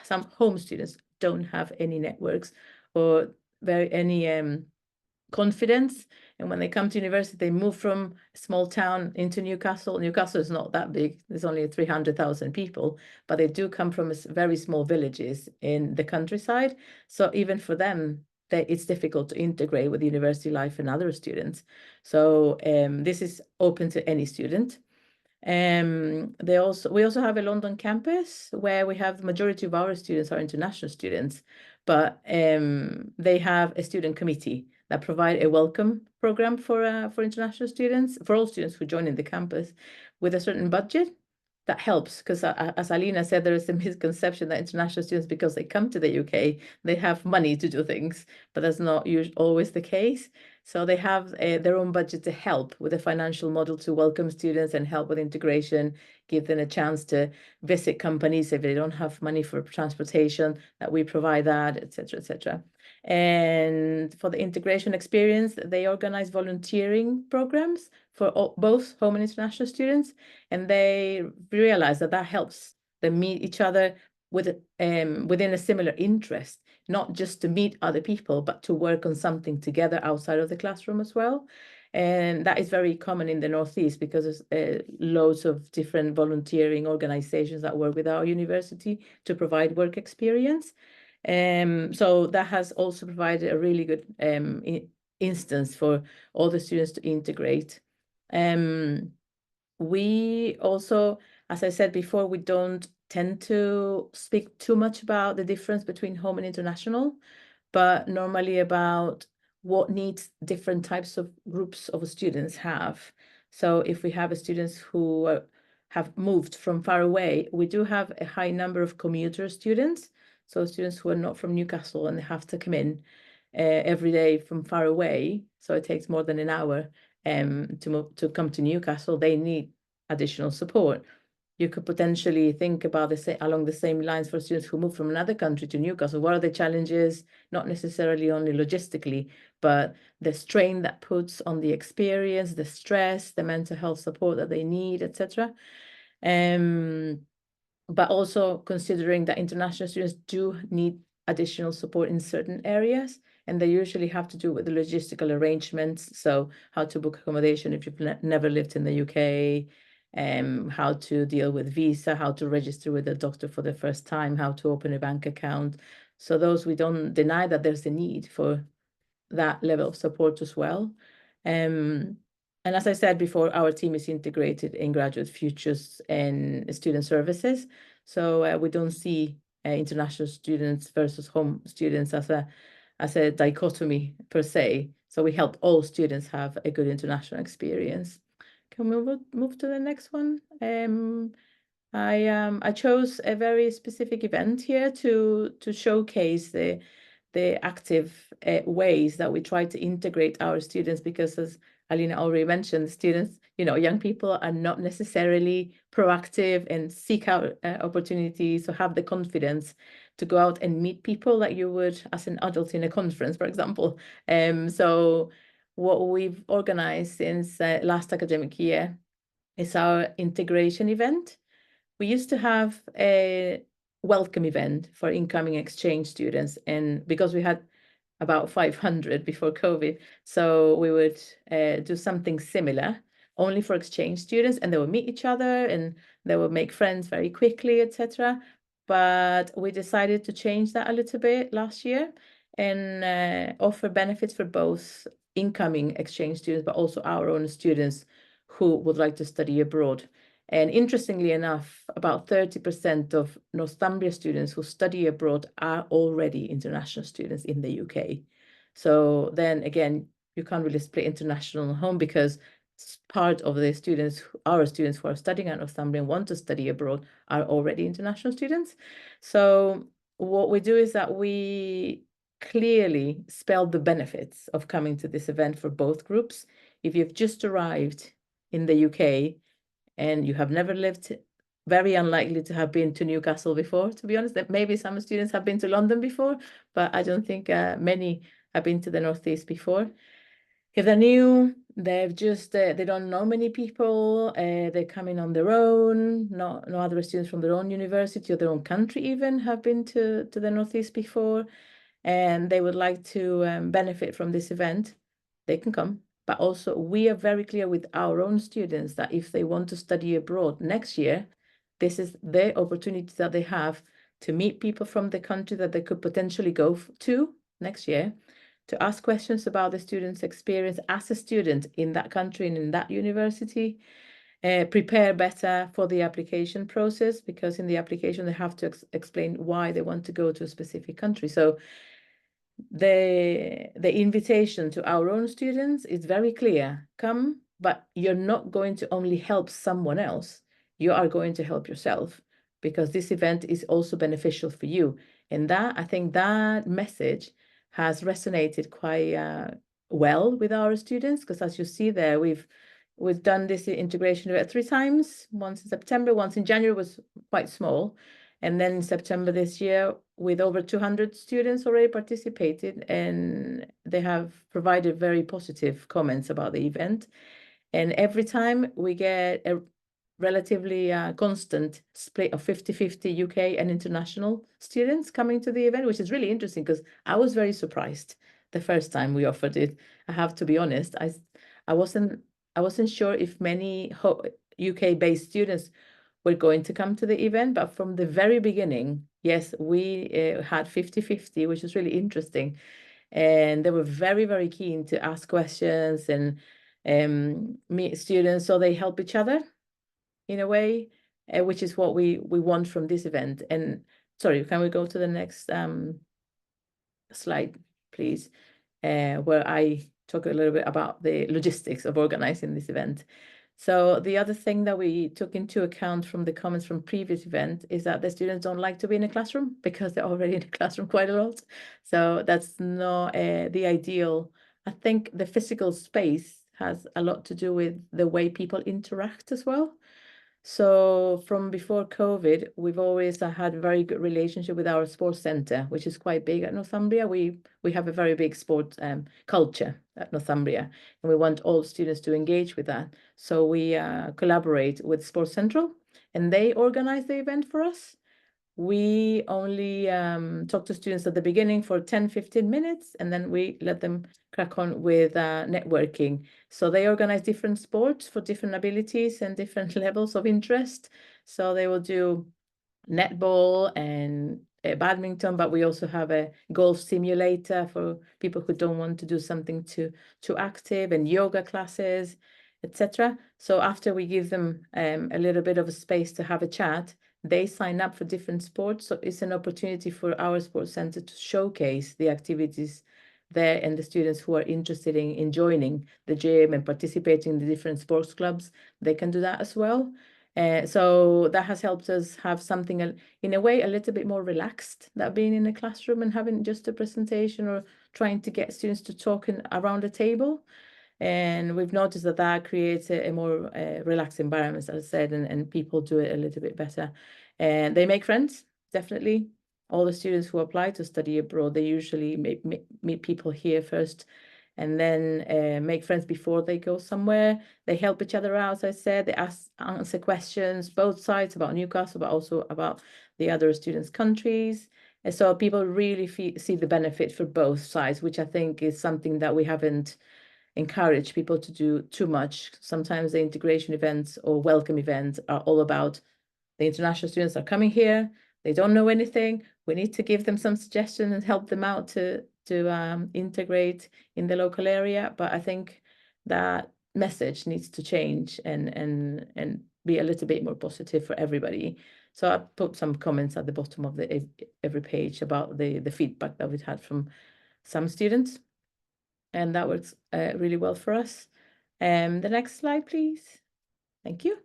some home students don't have any networks or any confidence. And when they come to university, they move from a small town into Newcastle. Newcastle is not that big. There's only 300,000 people, but they do come from very small villages in the countryside. So even for them, it's difficult to integrate with university life and other students. So this is open to any student. We also have a London campus where we have the majority of our students are international students, but they have a student committee that provide a welcome program for international students, for all students who join in the campus with a certain budget. That helps because as Alina said, there is a misconception that international students, because they come to the UK, they have money to do things, but that's not always the case. So they have their own budget to help with a financial model to welcome students and help with integration, give them a chance to visit companies if they don't have money for transportation, that we provide that, etc., etc. And for the integration experience, they organize volunteering programs for both home and international students, and they realize that helps them meet each other within a similar interest, not just to meet other people, but to work on something together outside of the classroom as well. And that is very common in the Northeast because there's loads of different volunteering organizations that work with our university to provide work experience. So that has also provided a really good instance for all the students to integrate. We also, as I said before, we don't tend to speak too much about the difference between home and international, but normally about what needs different types of groups of students have. So if we have students who have moved from far away, we do have a high number of commuter students. So students who are not from Newcastle and they have to come in every day from far away. So it takes more than an hour to come to Newcastle. They need additional support. You could potentially think about along the same lines for students who move from another country to Newcastle. What are the challenges, not necessarily only logistically, but the strain that puts on the experience, the stress, the mental health support that they need, etc. But also considering that international students do need additional support in certain areas, and they usually have to do with the logistical arrangements. So how to book accommodation if you've never lived in the UK, how to deal with visa, how to register with a doctor for the first time, how to open a bank account. So those, we don't deny that there's a need for that level of support as well. And as I said before, our team is integrated in Graduate Futures and Student Services. So we don't see international students versus home students as a dichotomy per se. So we help all students have a good international experience. Can we move to the next one? I chose a very specific event here to showcase the active ways that we try to integrate our students, because as Alina already mentioned, students, young people are not necessarily proactive and seek out opportunities or have the confidence to go out and meet people like you would as an adult in a conference, for example. So what we've organized since last academic year is our integration event. We used to have a welcome event for incoming exchange students, and because we had about 500 before COVID, so we would do something similar only for exchange students, and they would meet each other and they would make friends very quickly, etc. But we decided to change that a little bit last year and offer benefits for both incoming exchange students, but also our own students who would like to study abroad. And interestingly enough, about 30% of Northumbria students who study abroad are already international students in the UK. So then again, you can't really split international and home, because part of the students, our students who are studying at Northumbria and want to study abroad, are already international students. So what we do is that we clearly spell the benefits of coming to this event for both groups. If you've just arrived in the UK and you have never lived, very unlikely to have been to Newcastle before, to be honest. That maybe some students have been to London before, but I don't think many have been to the Northeast before. If they're new, they've just, they don't know many people, they're coming on their own, no other students from their own university or their own country even have been to the Northeast before, and they would like to benefit from this event, they can come. But also we are very clear with our own students that if they want to study abroad next year, this is the opportunity that they have to meet people from the country that they could potentially go to next year, to ask questions about the student's experience as a student in that country and in that university, prepare better for the application process, because in the application they have to explain why they want to go to a specific country. So the invitation to our own students is very clear. Come, but you're not going to only help someone else, you are going to help yourself, because this event is also beneficial for you. And that, I think that message has resonated quite well with our students, because as you see there, we've done this integration event 3 times, once in September, once in January, was quite small. And then in September this year, with over 200 students already participated, and they have provided very positive comments about the event. And every time we get a relatively constant split of 50-50 UK and international students coming to the event, which is really interesting, because I was very surprised the first time we offered it. I have to be honest. I wasn't sure if many UK-based students were going to come to the event, but from the very beginning, yes, we had 50-50, which is really interesting. And they were very, very keen to ask questions and meet students, so they help each other in a way, which is what we want from this event. And sorry, can we go to the next slide, please, where I talk a little bit about the logistics of organizing this event. So the other thing that we took into account from the comments from previous event is that the students don't like to be in a classroom because they're already in a classroom quite a lot. So that's not the ideal. I think the physical space has a lot to do with the way people interact as well. So from before COVID, we've always had a very good relationship with our sports center, which is quite big at Northumbria. We have a very big sports culture at Northumbria, and we want all students to engage with that. So we collaborate with Sports Central, and they organize the event for us. We only talk to students at the beginning for 10-15 minutes, and then we let them crack on with networking. So they organize different sports for different abilities and different levels of interest. So they will do netball and badminton, but we also have a golf simulator for people who don't want to do something too active, and yoga classes, etc. So after we give them a little bit of a space to have a chat, they sign up for different sports. So it's an opportunity for our sports center to showcase the activities there, and the students who are interested in joining the gym and participating in the different sports clubs, they can do that as well. So that has helped us have something in a way a little bit more relaxed than being in a classroom and having just a presentation or trying to get students to talk around a table. And we've noticed that that creates a more relaxed environment, as I said, and people do it a little bit better. And they make friends, definitely. All the students who apply to study abroad, they usually meet people here first, and then make friends before they go somewhere. They help each other out, as I said. They answer questions, both sides, about Newcastle, but also about the other students' countries. And so people really see the benefit for both sides, which I think is something that we haven't encouraged people to do too much. Sometimes the integration events or welcome events are all about the international students are coming here, they don't know anything, we need to give them some suggestions and help them out to integrate in the local area. But I think that message needs to change and be a little bit more positive for everybody. So I put some comments at the bottom of every page about the feedback that we've had from some students, and that works really well for us. The next slide, please. Thank you.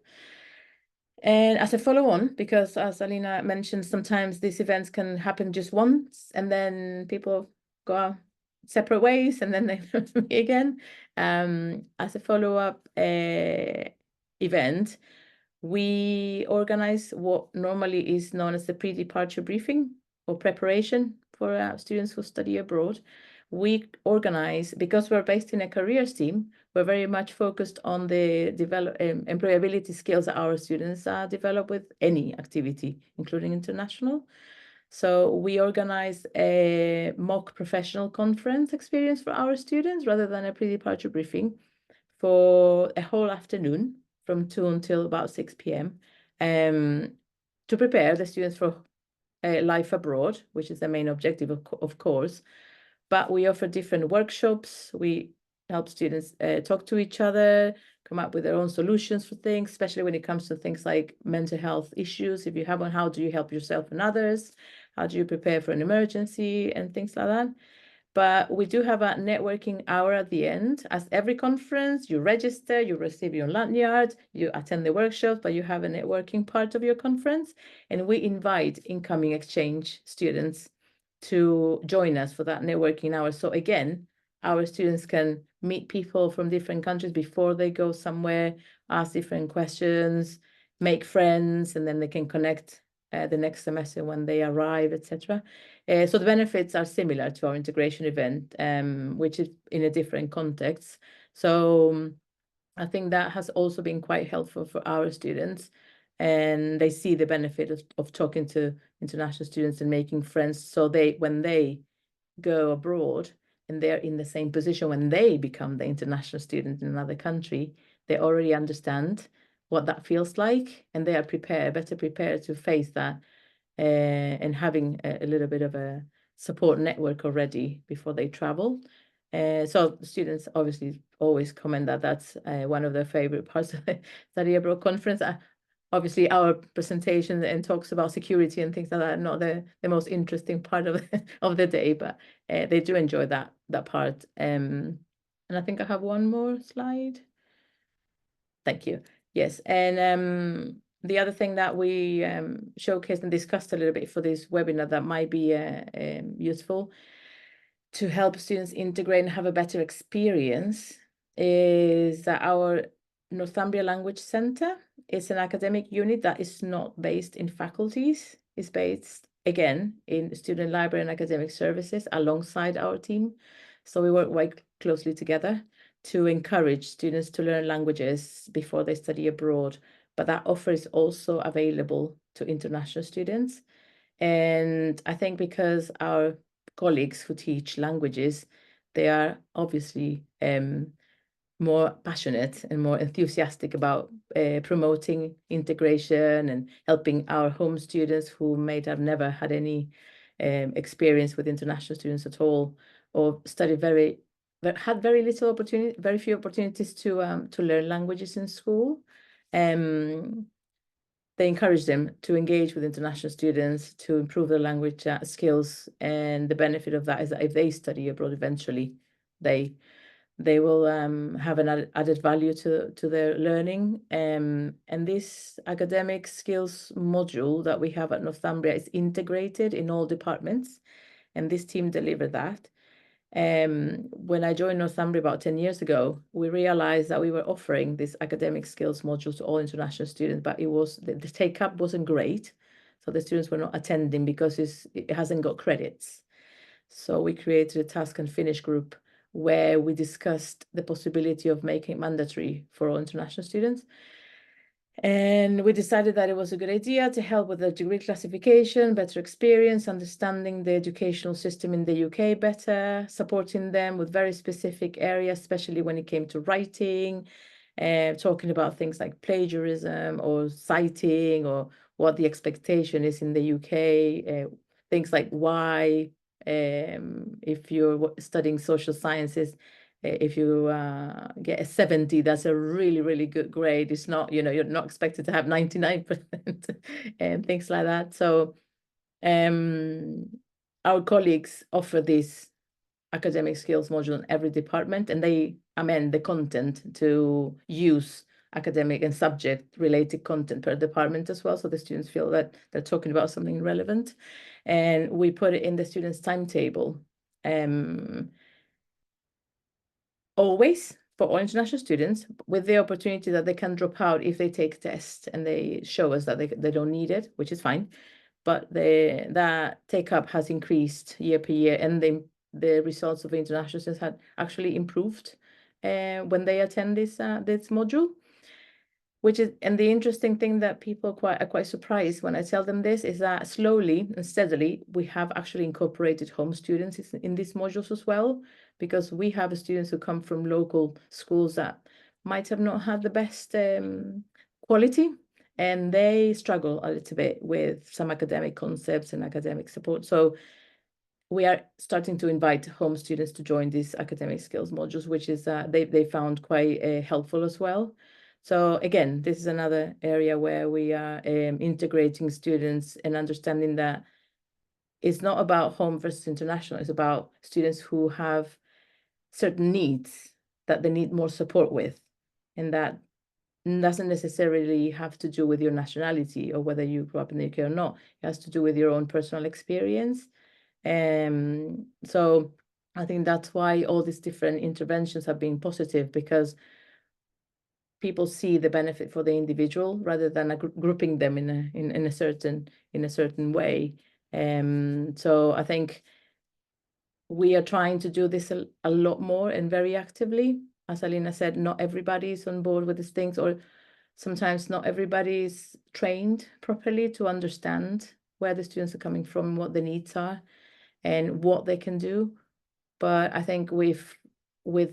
And as a follow-on, because as Alina mentioned, sometimes these events can happen just once, and then people go out separate ways, and then they meet again. As a follow-up event, we organize what normally is known as the pre-departure briefing or preparation for students who study abroad. We organize, because we're based in a careers team, we're very much focused on the employability skills that our students develop with any activity, including international. So we organize a mock professional conference experience for our students rather than a pre-departure briefing for a whole afternoon from 2 until about 6 p.m. To prepare the students for life abroad, which is the main objective, of course. But we offer different workshops. We help students talk to each other, come up with their own solutions for things, especially when it comes to things like mental health issues. If you have one, how do you help yourself and others? How do you prepare for an emergency and things like that? But we do have a networking hour at the end. As every conference, you register, you receive your lanyard, you attend the workshop, but you have a networking part of your conference. And we invite incoming exchange students to join us for that networking hour. So again, our students can meet people from different countries before they go somewhere, ask different questions, make friends, and then they can connect the next semester when they arrive, etc. So the benefits are similar to our integration event, which is in a different context. So I think that has also been quite helpful for our students, and they see the benefit of talking to international students and making friends. So when they go abroad, and they're in the same position when they become the international student in another country, they already understand what that feels like, and they are better prepared to face that, and having a little bit of a support network already before they travel. So students obviously always comment that that's one of their favorite parts of the study abroad conference. Obviously, our presentation and talks about security and things like that are not the most interesting part of the day, but they do enjoy that part. And I think I have one more slide. Thank you. Yes, and the other thing that we showcased and discussed a little bit for this webinar that might be useful to help students integrate and have a better experience is that our Northumbria Language Centre is an academic unit that is not based in faculties. It's based, again, in student library and academic services alongside our team. So we work quite closely together to encourage students to learn languages before they study abroad. But that offer is also available to international students. And I think because our colleagues who teach languages, they are obviously more passionate and more enthusiastic about promoting integration and helping our home students who may have never had any experience with international students at all, or had very little opportunity, very few opportunities to learn languages in school. They encourage them to engage with international students to improve their language skills, and the benefit of that is that if they study abroad eventually, they will have an added value to their learning. And this academic skills module that we have at Northumbria is integrated in all departments, and this team delivered that. When I joined Northumbria about 10 years ago, we realized that we were offering this academic skills module to all international students, but the take-up wasn't great. So the students were not attending because it hasn't got credits. So we created a task and finish group where we discussed the possibility of making it mandatory for all international students. And we decided that it was a good idea to help with the degree classification, better experience, understanding the educational system in the UK better, supporting them with very specific areas, especially when it came to writing, talking about things like plagiarism or citing, or what the expectation is in the UK, things like why, if you're studying social sciences, if you get a 70, that's a really, really good grade. It's not, you're not expected to have 99% and things like that. So our colleagues offer this academic skills module in every department, and they amend the content to use academic and subject related content per department as well. So the students feel that they're talking about something relevant, and we put it in the students' timetable. Always for all international students, with the opportunity that they can drop out if they take tests and they show us that they don't need it, which is fine. But that take up has increased year per year, and the results of international students had actually improved when they attend this module. And the interesting thing that people are quite surprised when I tell them this is that slowly and steadily we have actually incorporated home students in these modules as well, because we have students who come from local schools that might have not had the best quality, and they struggle a little bit with some academic concepts and academic support. So we are starting to invite home students to join these academic skills modules, which is they found quite helpful as well. So again, this is another area where we are integrating students and understanding that it's not about home versus international. It's about students who have certain needs that they need more support with, and that doesn't necessarily have to do with your nationality or whether you grew up in the UK or not. It has to do with your own personal experience. So I think that's why all these different interventions have been positive, because people see the benefit for the individual rather than grouping them in a certain way. So I think we are trying to do this a lot more and very actively. As Alina said, not everybody is on board with these things, or sometimes not everybody is trained properly to understand where the students are coming from, what the needs are, and what they can do. But I think with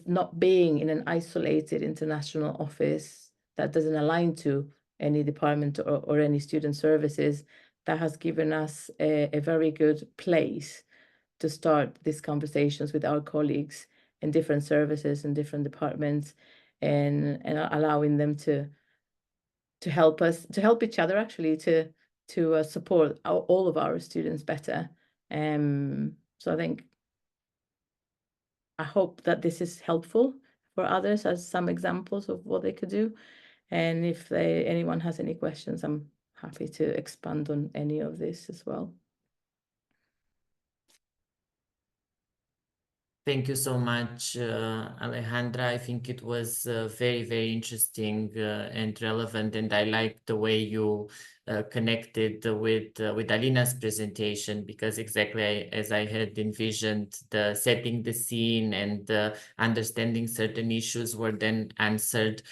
not being in an isolated international office that doesn't align to any department or any student services, that has given us a very good place to start these conversations with our colleagues in different services and different departments, and allowing them to help us, to help each other, actually, to support all of our students better. So I hope that this is helpful for others as some examples of what they could do. And if anyone has any questions, I'm happy to expand on any of this as well. Thank you so much, Alejandra. I think it was very, very interesting and relevant, and I like the way you connected with Alina's presentation, because exactly as I had envisioned, the setting the scene and understanding certain issues were then answered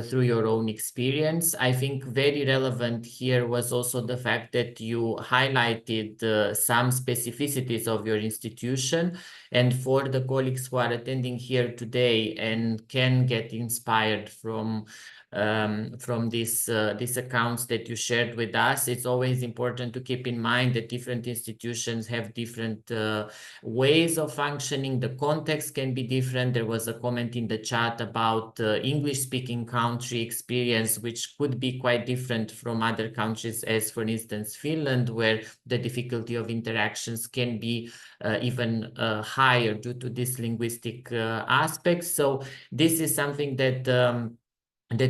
through your own experience. I think very relevant here was also the fact that you highlighted some specificities of your institution. And for the colleagues who are attending here today and can get inspired from these accounts that you shared with us, it's always important to keep in mind that different institutions have different ways of functioning. The context can be different. There was a comment in the chat about English-speaking country experience, which could be quite different from other countries, as for instance Finland, where the difficulty of interactions can be even higher due to this linguistic aspect. So this is something that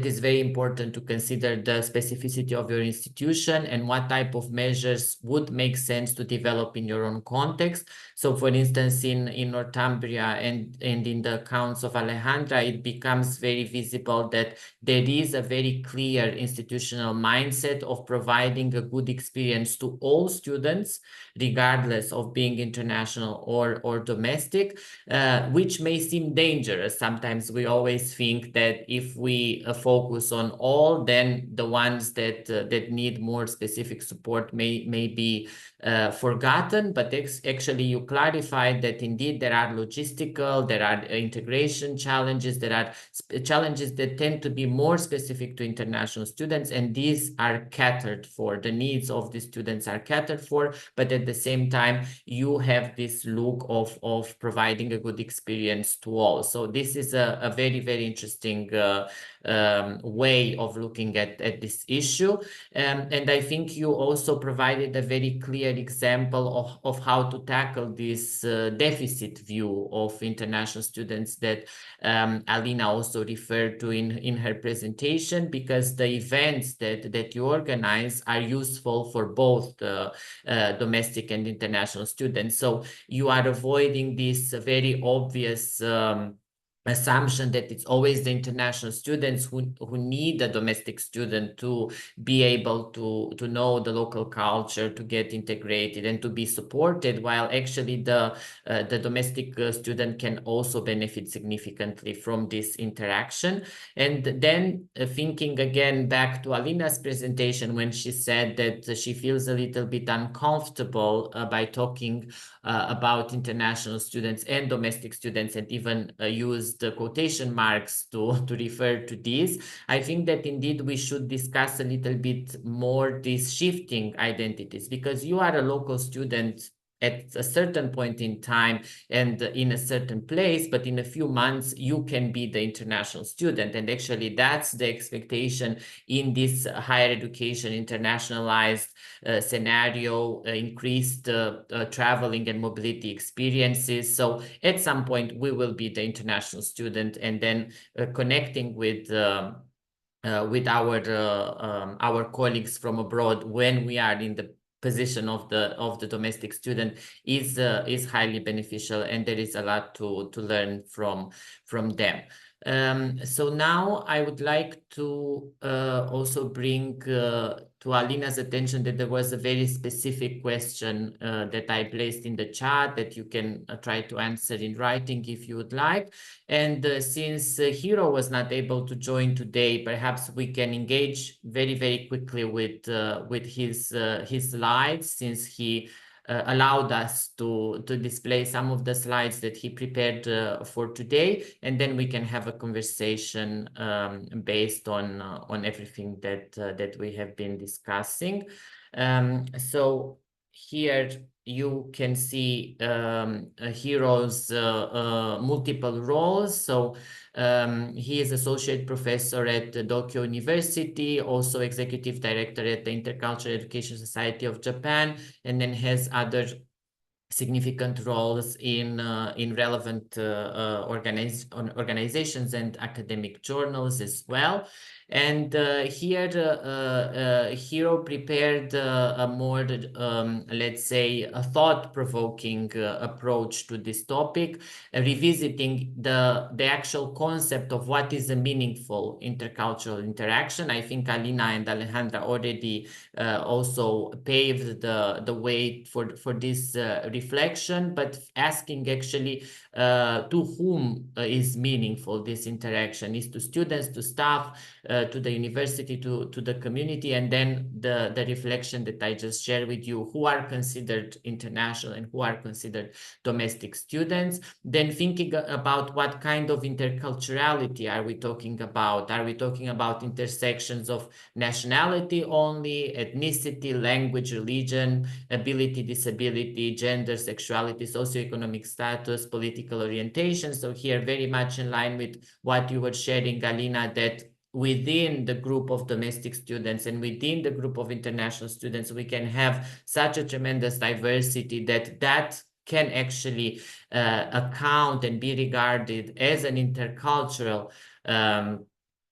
is very important to consider, the specificity of your institution and what type of measures would make sense to develop in your own context. So for instance, in Northumbria and in the accounts of Alejandra, it becomes very visible that there is a very clear institutional mindset of providing a good experience to all students, regardless of being international or domestic, which may seem dangerous. Sometimes we always think that if we focus on all, then the ones that need more specific support may be forgotten. But actually you clarified that indeed there are logistical, there are integration challenges, there are challenges that tend to be more specific to international students, and these are catered for. The needs of the students are catered for, but at the same time you have this look of providing a good experience to all. So this is a very, very interesting way of looking at this issue. And I think you also provided a very clear example of how to tackle this deficit view of international students that Alina also referred to in her presentation, because the events that you organize are useful for both the domestic and international students. So you are avoiding this very obvious assumption that it's always the international students who need a domestic student to be able to know the local culture, to get integrated and to be supported, while actually the domestic student can also benefit significantly from this interaction. And then thinking again back to Alina's presentation, when she said that she feels a little bit uncomfortable by talking about international students and domestic students, and even use the quotation marks to refer to this. I think that indeed we should discuss a little bit more these shifting identities, because you are a local student at a certain point in time and in a certain place, but in a few months you can be the international student. And actually that's the expectation in this higher education internationalized scenario, increased traveling and mobility experiences. So at some point we will be the international student, and then connecting with our colleagues from abroad when we are in the position of the domestic student is highly beneficial, and there is a lot to learn from them. So now I would like to also bring to Alina's attention that there was a very specific question that I placed in the chat that you can try to answer in writing if you would like. And since Hiro was not able to join today, perhaps we can engage very, very quickly with his slides, since he allowed us to display some of the slides that he prepared for today, and then we can have a conversation based on everything that we have been discussing. So here you can see Hiro's multiple roles. So he is associate professor at Tokyo University, also executive director at the Intercultural Education Society of Japan, and then has other significant roles in relevant organizations and academic journals as well. And here Hiro prepared a more, let's say, a thought-provoking approach to this topic, revisiting the actual concept of what is a meaningful intercultural interaction. I think Alina and Alejandra already also paved the way for this reflection, but asking actually to whom is meaningful this interaction, is to students, to staff, to the university, to the community, and then the reflection that I just shared with you, who are considered international and who are considered domestic students. Then thinking about what kind of interculturality are we talking about? Are we talking about intersections of nationality only, ethnicity, language, religion, ability, disability, gender, sexuality, socioeconomic status, political orientation? So here, very much in line with what you were sharing, Alina, that within the group of domestic students and within the group of international students, we can have such a tremendous diversity that can actually account and be regarded as an intercultural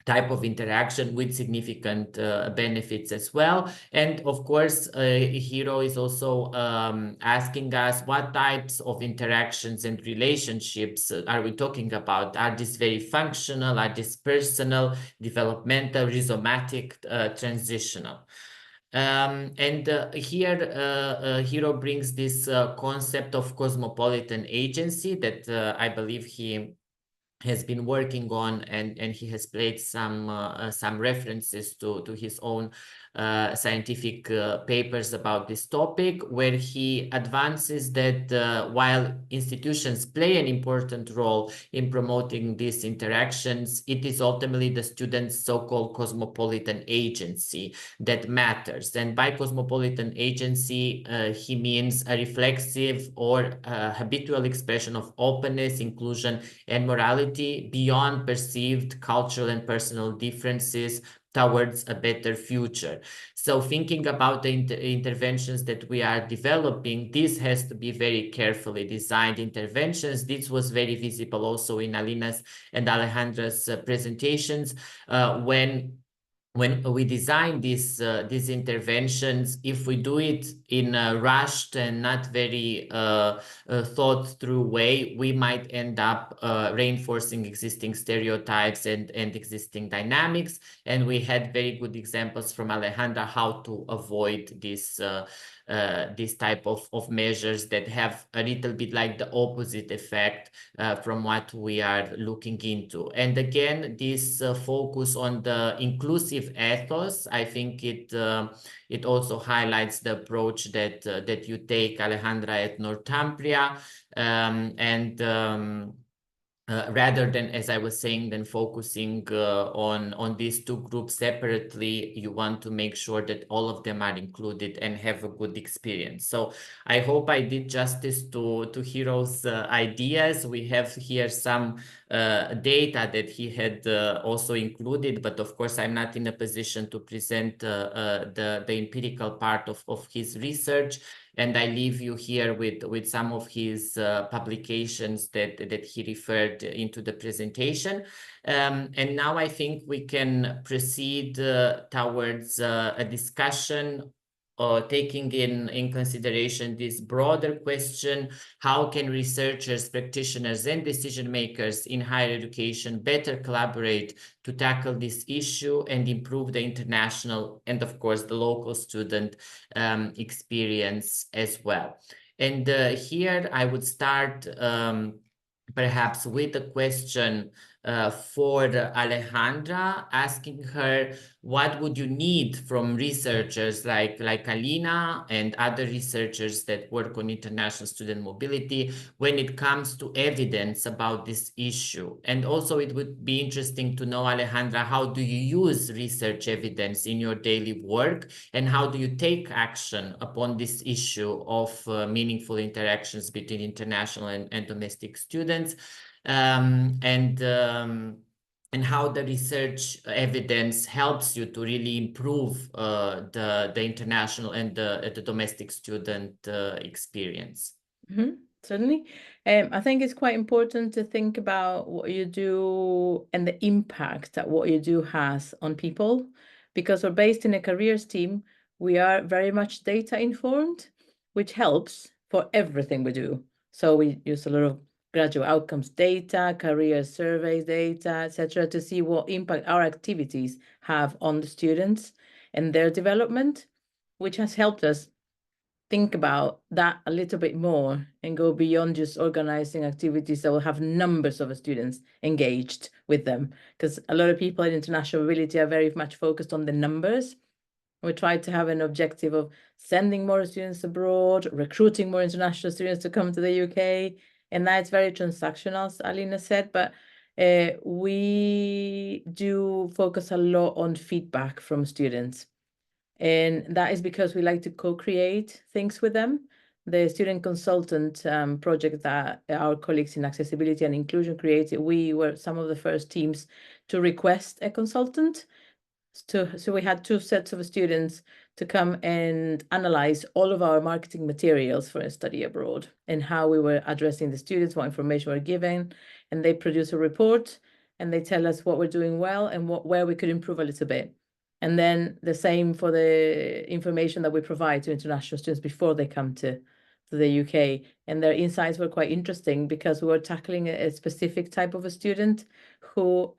type of interaction with significant benefits as well. And of course, Hiro is also asking us what types of interactions and relationships are we talking about? Are these very functional? Are these personal, developmental, rhizomatic, transitional? And here Hiro brings this concept of cosmopolitan agency that I believe he has been working on, and he has played some references to his own scientific papers about this topic, where he advances that while institutions play an important role in promoting these interactions, it is ultimately the students' so-called cosmopolitan agency that matters. And by cosmopolitan agency, he means a reflexive or habitual expression of openness, inclusion, and morality beyond perceived cultural and personal differences towards a better future. So thinking about the interventions that we are developing, this has to be very carefully designed interventions. This was very visible also in Alina's and Alejandra's presentations when we design these interventions. If we do it in a rushed and not very thought through way, we might end up reinforcing existing stereotypes and existing dynamics. And we had very good examples from Alejandra how to avoid this type of measures that have a little bit like the opposite effect from what we are looking into. And again, this focus on the inclusive ethos, I think it also highlights the approach that you take, Alejandra, at Northumbria, rather than, as I was saying, then focusing on these two groups separately. You want to make sure that all of them are included and have a good experience. So I hope I did justice to Hiro's ideas. We have here some data that he had also included, but of course I'm not in a position to present the empirical part of his research. And I leave you here with some of his publications that he referred into the presentation. And now I think we can proceed towards a discussion taking in consideration this broader question: how can researchers, practitioners, and decision makers in higher education better collaborate to tackle this issue and improve the international and, of course, the local student experience as well? And here I would start perhaps with a question for Alejandra, asking her what would you need from researchers like Alina and other researchers that work on international student mobility when it comes to evidence about this issue. And also it would be interesting to know, Alejandra, how do you use research evidence in your daily work, and how do you take action upon this issue of meaningful interactions between international and domestic students? And how the research evidence helps you to really improve the international and the domestic student experience. Certainly. I think it's quite important to think about what you do and the impact that what you do has on people, because we're based in a careers team. We are very much data informed, which helps for everything we do. So we use a lot of graduate outcomes data, career surveys data, etc., to see what impact our activities have on the students and their development, which has helped us think about that a little bit more and go beyond just organizing activities that will have numbers of students engaged with them. Because a lot of people in international mobility are very much focused on the numbers. We try to have an objective of sending more students abroad, recruiting more international students to come to the UK. And that's very transactional, as Alina said, but we do focus a lot on feedback from students. And that is because we like to co-create things with them. The student consultant project that our colleagues in accessibility and inclusion created, we were some of the first teams to request a consultant. So we had 2 sets of students to come and analyze all of our marketing materials for a study abroad and how we were addressing the students, what information we're given, and they produce a report and they tell us what we're doing well and where we could improve a little bit. And then the same for the information that we provide to international students before they come to the UK. And their insights were quite interesting because we were tackling a specific type of a student who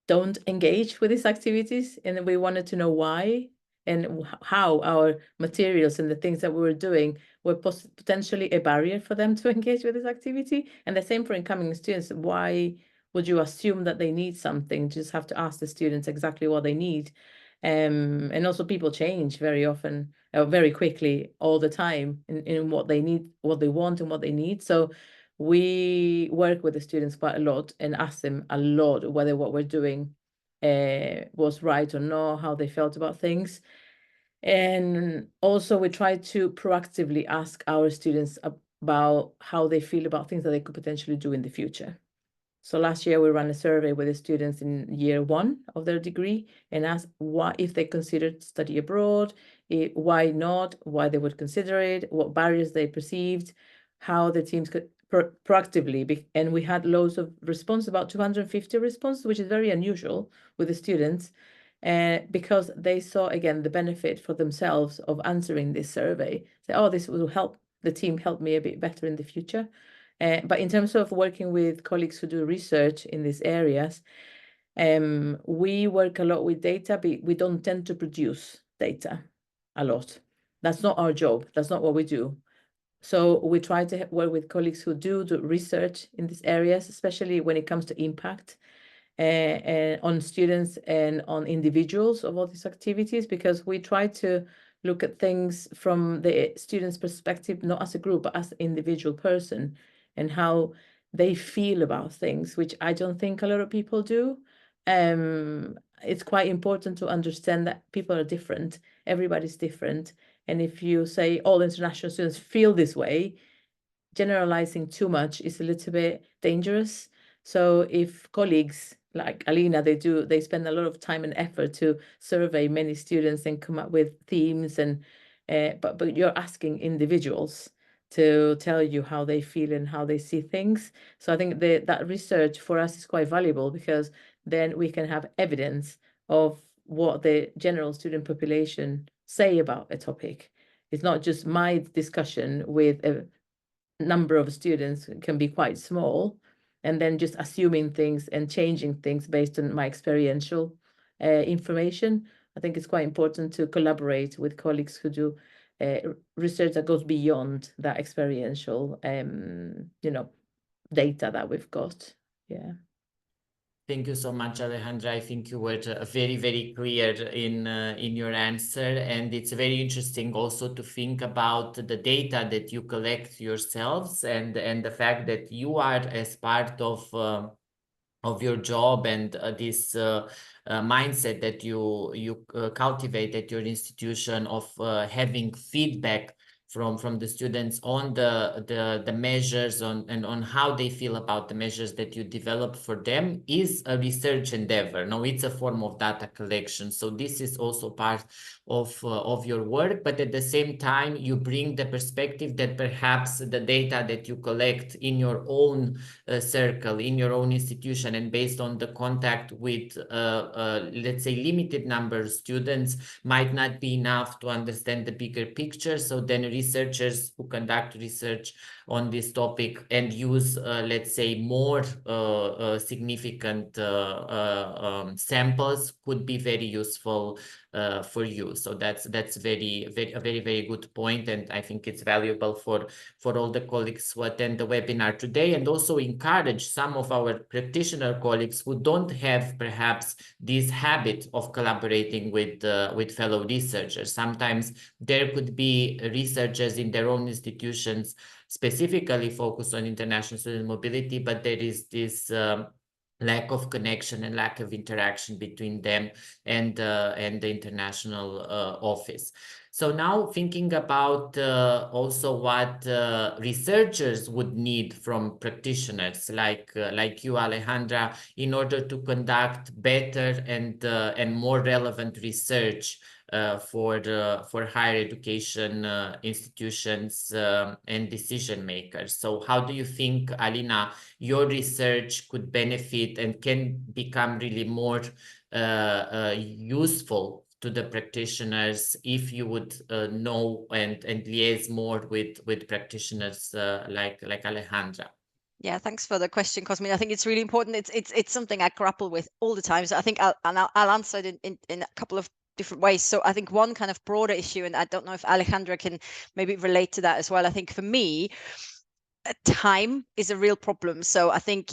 don't engage with these activities, and we wanted to know why and how our materials and the things that we were doing were potentially a barrier for them to engage with this activity. And the same for incoming students. Why would you assume that they need something? You just have to ask the students exactly what they need. And also people change very often, very quickly, all the time in what they need, what they want and what they need. So we work with the students quite a lot and ask them a lot whether what we're doing was right or not, how they felt about things. And also we try to proactively ask our students about how they feel about things that they could potentially do in the future. So last year we ran a survey with the students in year 1 of their degree and asked why, if they considered study abroad, why not, why they would consider it, what barriers they perceived, how the teams could proactively, and we had loads of response, about 250 responses, which is very unusual with the students, because they saw again the benefit for themselves of answering this survey. Say, oh, this will help the team help me a bit better in the future. But in terms of working with colleagues who do research in these areas, we work a lot with data, but we don't tend to produce data a lot. That's not our job. That's not what we do. So we try to work with colleagues who do research in these areas, especially when it comes to impact on students and on individuals of all these activities, because we try to look at things from the student's perspective, not as a group, but as an individual person, and how they feel about things, which I don't think a lot of people do. It's quite important to understand that people are different. Everybody's different. And if you say all international students feel this way, generalizing too much is a little bit dangerous. So if colleagues like Alina, they spend a lot of time and effort to survey many students and come up with themes, and but you're asking individuals to tell you how they feel and how they see things. So I think that research for us is quite valuable, because then we can have evidence of what the general student population say about a topic. It's not just my discussion with a number of students, can be quite small, and then just assuming things and changing things based on my experiential information. I think it's quite important to collaborate with colleagues who do research that goes beyond that experiential, data that we've got. Yeah. Thank you so much, Alejandra. I think you were very, very clear in your answer, and it's very interesting also to think about the data that you collect yourselves, and the fact that you are as part of your job, and this mindset that you cultivate at your institution of having feedback from the students on the measures and on how they feel about the measures that you develop for them is a research endeavor. No, it's a form of data collection. So this is also part of your work, but at the same time, you bring the perspective that perhaps the data that you collect in your own circle, in your own institution, and based on the contact with, let's say, limited number of students, might not be enough to understand the bigger picture. So then researchers who conduct research on this topic and use, let's say, more significant samples could be very useful for you. So that's a very good point, and I think it's valuable for all the colleagues who attend the webinar today, and also encourage some of our practitioner colleagues who don't have perhaps this habit of collaborating with fellow researchers. Sometimes there could be researchers in their own institutions specifically focused on international student mobility, but there is this lack of connection and lack of interaction between them and the international office. So now thinking about also what researchers would need from practitioners like you, Alejandra, in order to conduct better and more relevant research for higher education institutions and decision makers. So how do you think, Alina, your research could benefit and can become really more useful to the practitioners if you would know and liaise more with practitioners like Alejandra? Yeah, thanks for the question, Cosmin. I think it's really important. It's something I grapple with all the time. So I think I'll answer it in a couple of different ways. So I think one kind of broader issue, and I don't know if Alejandra can maybe relate to that as well. I think for me, time is a real problem. So I think,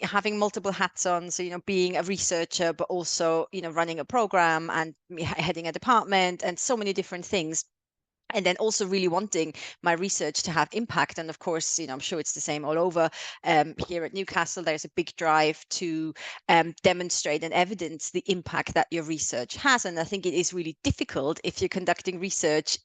having multiple hats on, so, being a researcher, but also, running a program and heading a department and so many different things. And then also really wanting my research to have impact. And of course, I'm sure it's the same all over. Here at Newcastle, there's a big drive to demonstrate and evidence the impact that your research has. And I think it is really difficult if you're conducting research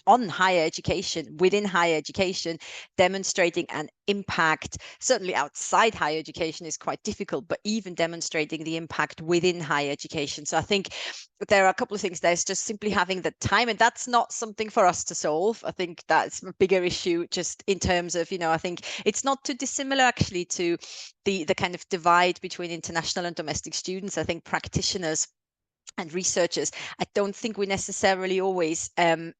on higher education, within higher education, demonstrating an impact, certainly outside higher education is quite difficult, but even demonstrating the impact within higher education. So I think there are a couple of things. There's just simply having the time, and that's not something for us to solve. I think that's a bigger issue just in terms of, I think it's not too dissimilar actually to the kind of divide between international and domestic students. I think practitioners and researchers, I don't think we necessarily always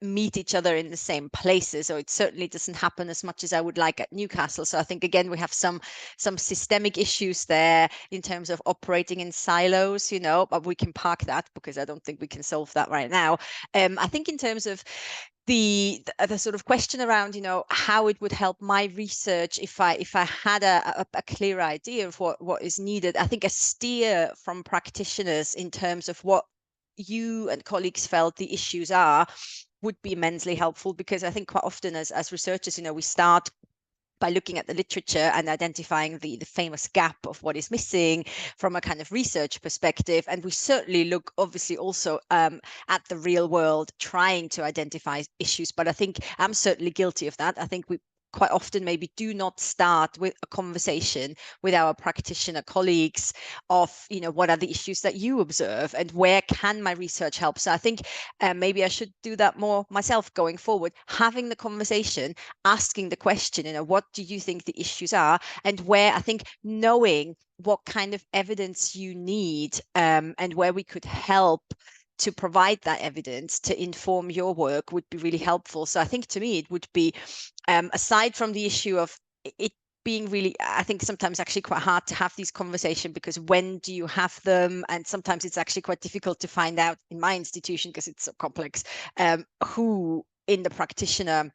meet each other in the same places, or it certainly doesn't happen as much as I would like at Newcastle. So I think, again, we have some systemic issues there in terms of operating in silos, but we can park that because I don't think we can solve that right now. I think in terms of the sort of question around, how it would help my research if I had a clear idea of what is needed. I think a steer from practitioners in terms of what you and colleagues felt the issues are would be immensely helpful, because I think quite often as researchers, we start by looking at the literature and identifying the famous gap of what is missing from a kind of research perspective. And we certainly look obviously also at the real world, trying to identify issues. But I think I'm certainly guilty of that. I think we quite often maybe do not start with a conversation with our practitioner colleagues of, what are the issues that you observe and where can my research help? So I think maybe I should do that more myself going forward, having the conversation, asking the question, what do you think the issues are, and where I think knowing what kind of evidence you need and where we could help to provide that evidence to inform your work would be really helpful. So I think to me, it would be, aside from the issue of it being really, I think sometimes actually quite hard to have these conversations, because when do you have them? And sometimes it's actually quite difficult to find out in my institution, because it's so complex, who in the practitioner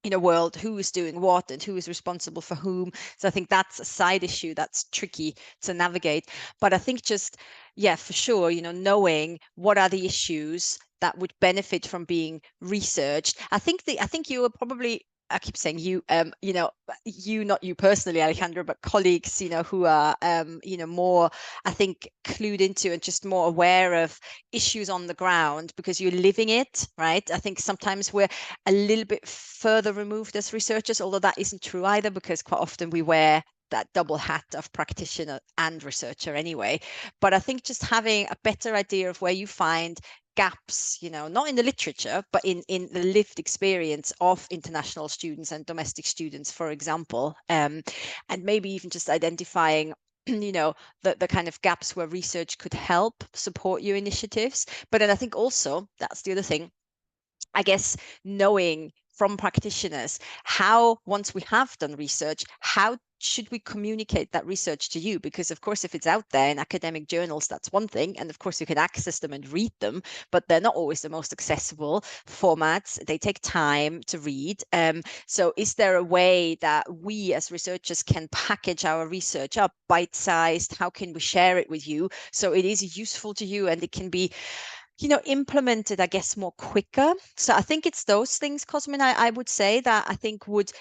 in a world, who is doing what and who is responsible for whom. So I think that's a side issue that's tricky to navigate. But I think just, yeah, for sure, knowing what are the issues that would benefit from being researched. I think you were probably, I keep saying you, you, not you personally, Alejandra, but colleagues, who are, more, I think, clued into and just more aware of issues on the ground because you're living it, right? I think sometimes we're a little bit further removed as researchers, although that isn't true either, because quite often we wear that double hat of practitioner and researcher anyway. But I think just having a better idea of where you find gaps, not in the literature, but in the lived experience of international students and domestic students, for example, and maybe even just identifying the kind of gaps where research could help support your initiatives. But then I think also that's the other thing, I guess, knowing from practitioners how, once we have done research, how should we communicate that research to you? Because of course, if it's out there in academic journals, that's one thing. And of course, you can access them and read them, but they're not always the most accessible formats. They take time to read. So is there a way that we as researchers can package our research up bite-sized? How can we share it with you so it is useful to you and it can be implemented, I guess, more quicker? So I think it's those things, Cosmin, I would say that I think would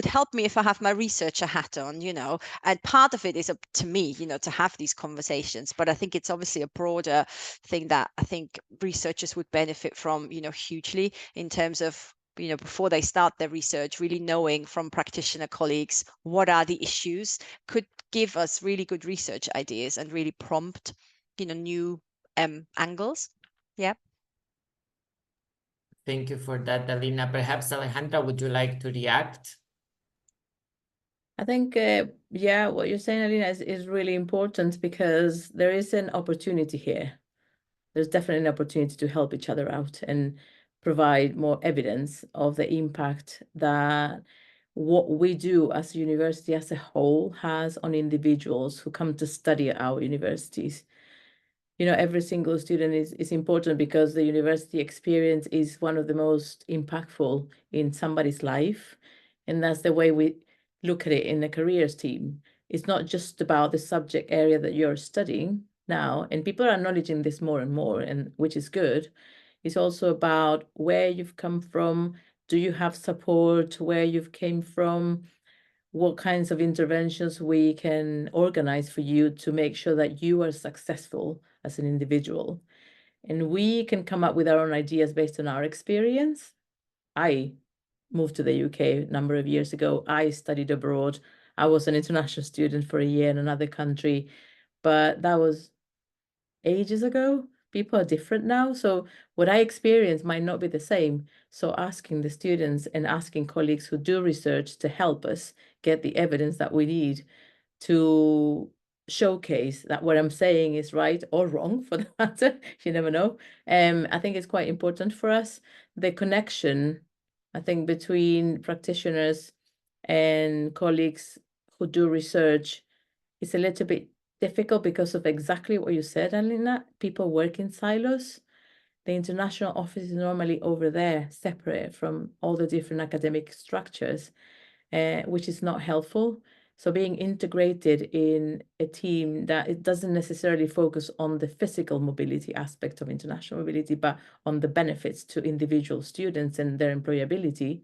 help me if I have my researcher hat on, and part of it is up to me, to have these conversations. But I think it's obviously a broader thing that I think researchers would benefit from, hugely, in terms of, before they start their research, really knowing from practitioner colleagues what are the issues, could give us really good research ideas and really prompt, new angles. Yeah. Thank you for that, Alina. Perhaps, Alejandra, would you like to react? I think, yeah, what you're saying, Alina, is really important because there is an opportunity here. There's definitely an opportunity to help each other out and provide more evidence of the impact that what we do as a university as a whole has on individuals who come to study at our universities. Every single student is important because the university experience is one of the most impactful in somebody's life. And that's the way we look at it in the careers team. It's not just about the subject area that you're studying now, and people are acknowledging this more and more, and which is good. It's also about where you've come from. Do you have support where you've came from? What kinds of interventions we can organize for you to make sure that you are successful as an individual. And we can come up with our own ideas based on our experience. I moved to the UK a number of years ago. I studied abroad. I was an international student for a year in another country, but that was ages ago. People are different now. So what I experienced might not be the same. So asking the students and asking colleagues who do research to help us get the evidence that we need to showcase that what I'm saying is right or wrong, for the matter. You never know. I think it's quite important for us. The connection, I think, between practitioners and colleagues who do research is a little bit difficult because of exactly what you said, Alina. People work in silos. The international office is normally over there, separate from all the different academic structures, which is not helpful. So being integrated in a team that it doesn't necessarily focus on the physical mobility aspect of international mobility, but on the benefits to individual students and their employability,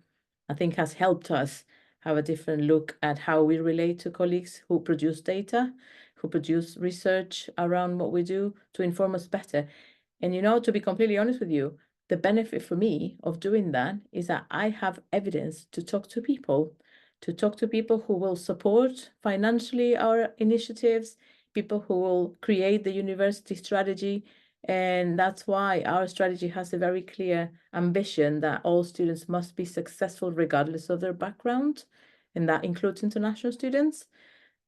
I think has helped us have a different look at how we relate to colleagues who produce data, who produce research around what we do to inform us better. And to be completely honest with you, the benefit for me of doing that is that I have evidence to talk to people who will support financially our initiatives, people who will create the university strategy. And that's why our strategy has a very clear ambition that all students must be successful regardless of their background, and that includes international students.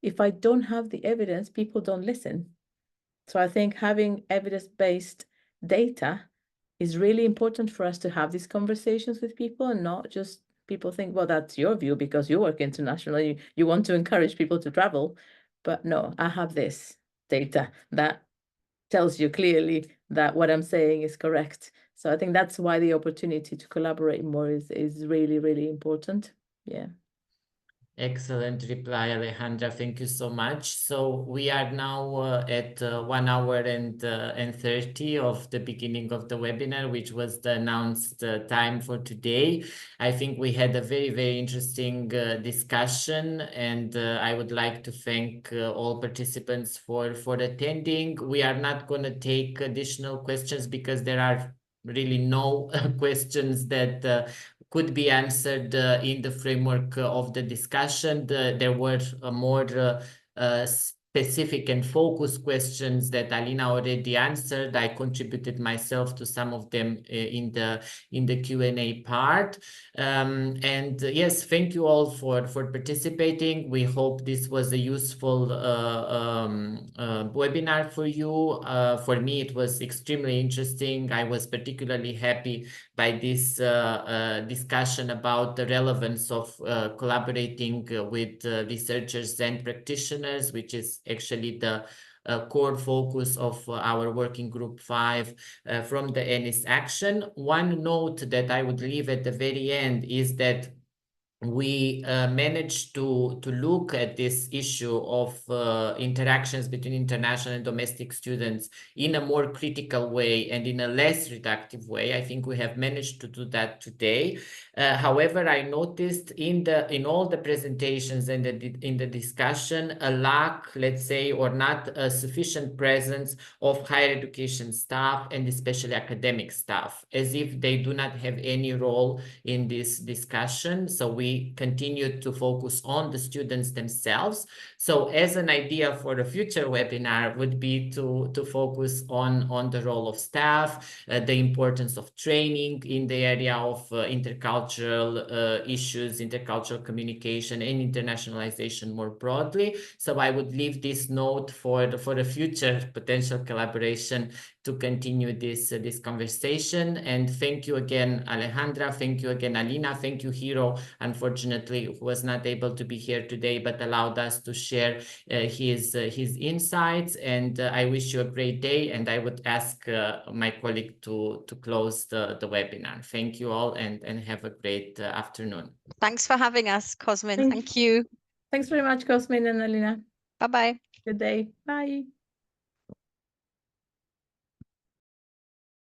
If I don't have the evidence, people don't listen. So I think having evidence-based data is really important for us to have these conversations with people and not just people think, well, that's your view because you work internationally, you want to encourage people to travel. But no, I have this data that tells you clearly that what I'm saying is correct. So I think that's why the opportunity to collaborate more is really, really important. Yeah. Excellent reply, Alejandra. Thank you so much. So we are now at 1 hour and 30 of the beginning of the webinar, which was the announced time for today. I think we had a very, very interesting discussion, and I would like to thank all participants for attending. We are not going to take additional questions because there are really no questions that could be answered in the framework of the discussion. There were more specific and focused questions that Alina already answered. I contributed myself to some of them in the Q&A part. And yes, thank you all for participating. We hope this was a useful webinar for you. For me, it was extremely interesting. I was particularly happy by this discussion about the relevance of collaborating with researchers and practitioners, which is actually the core focus of our working group 5 from the ENIS action. One note that I would leave at the very end is that we managed to look at this issue of interactions between international and domestic students in a more critical way and in a less reductive way. I think we have managed to do that today. However, I noticed in all the presentations and in the discussion a lack, let's say, or not a sufficient presence of higher education staff and especially academic staff, as if they do not have any role in this discussion. So we continue to focus on the students themselves. So as an idea for a future webinar would be to focus on the role of staff, the importance of training in the area of intercultural issues, intercultural communication and internationalization more broadly. So I would leave this note for a future potential collaboration to continue this conversation. And thank you again, Alejandra. Thank you again, Alina. Thank you, Hiro, unfortunately, who was not able to be here today, but allowed us to share his insights. And I wish you a great day. And I would ask my colleague to close the webinar. Thank you all and have a great afternoon. Thanks for having us, Cosmin. Thank you. Thanks very much, Cosmin and Alina. Bye-bye. Good day. Bye.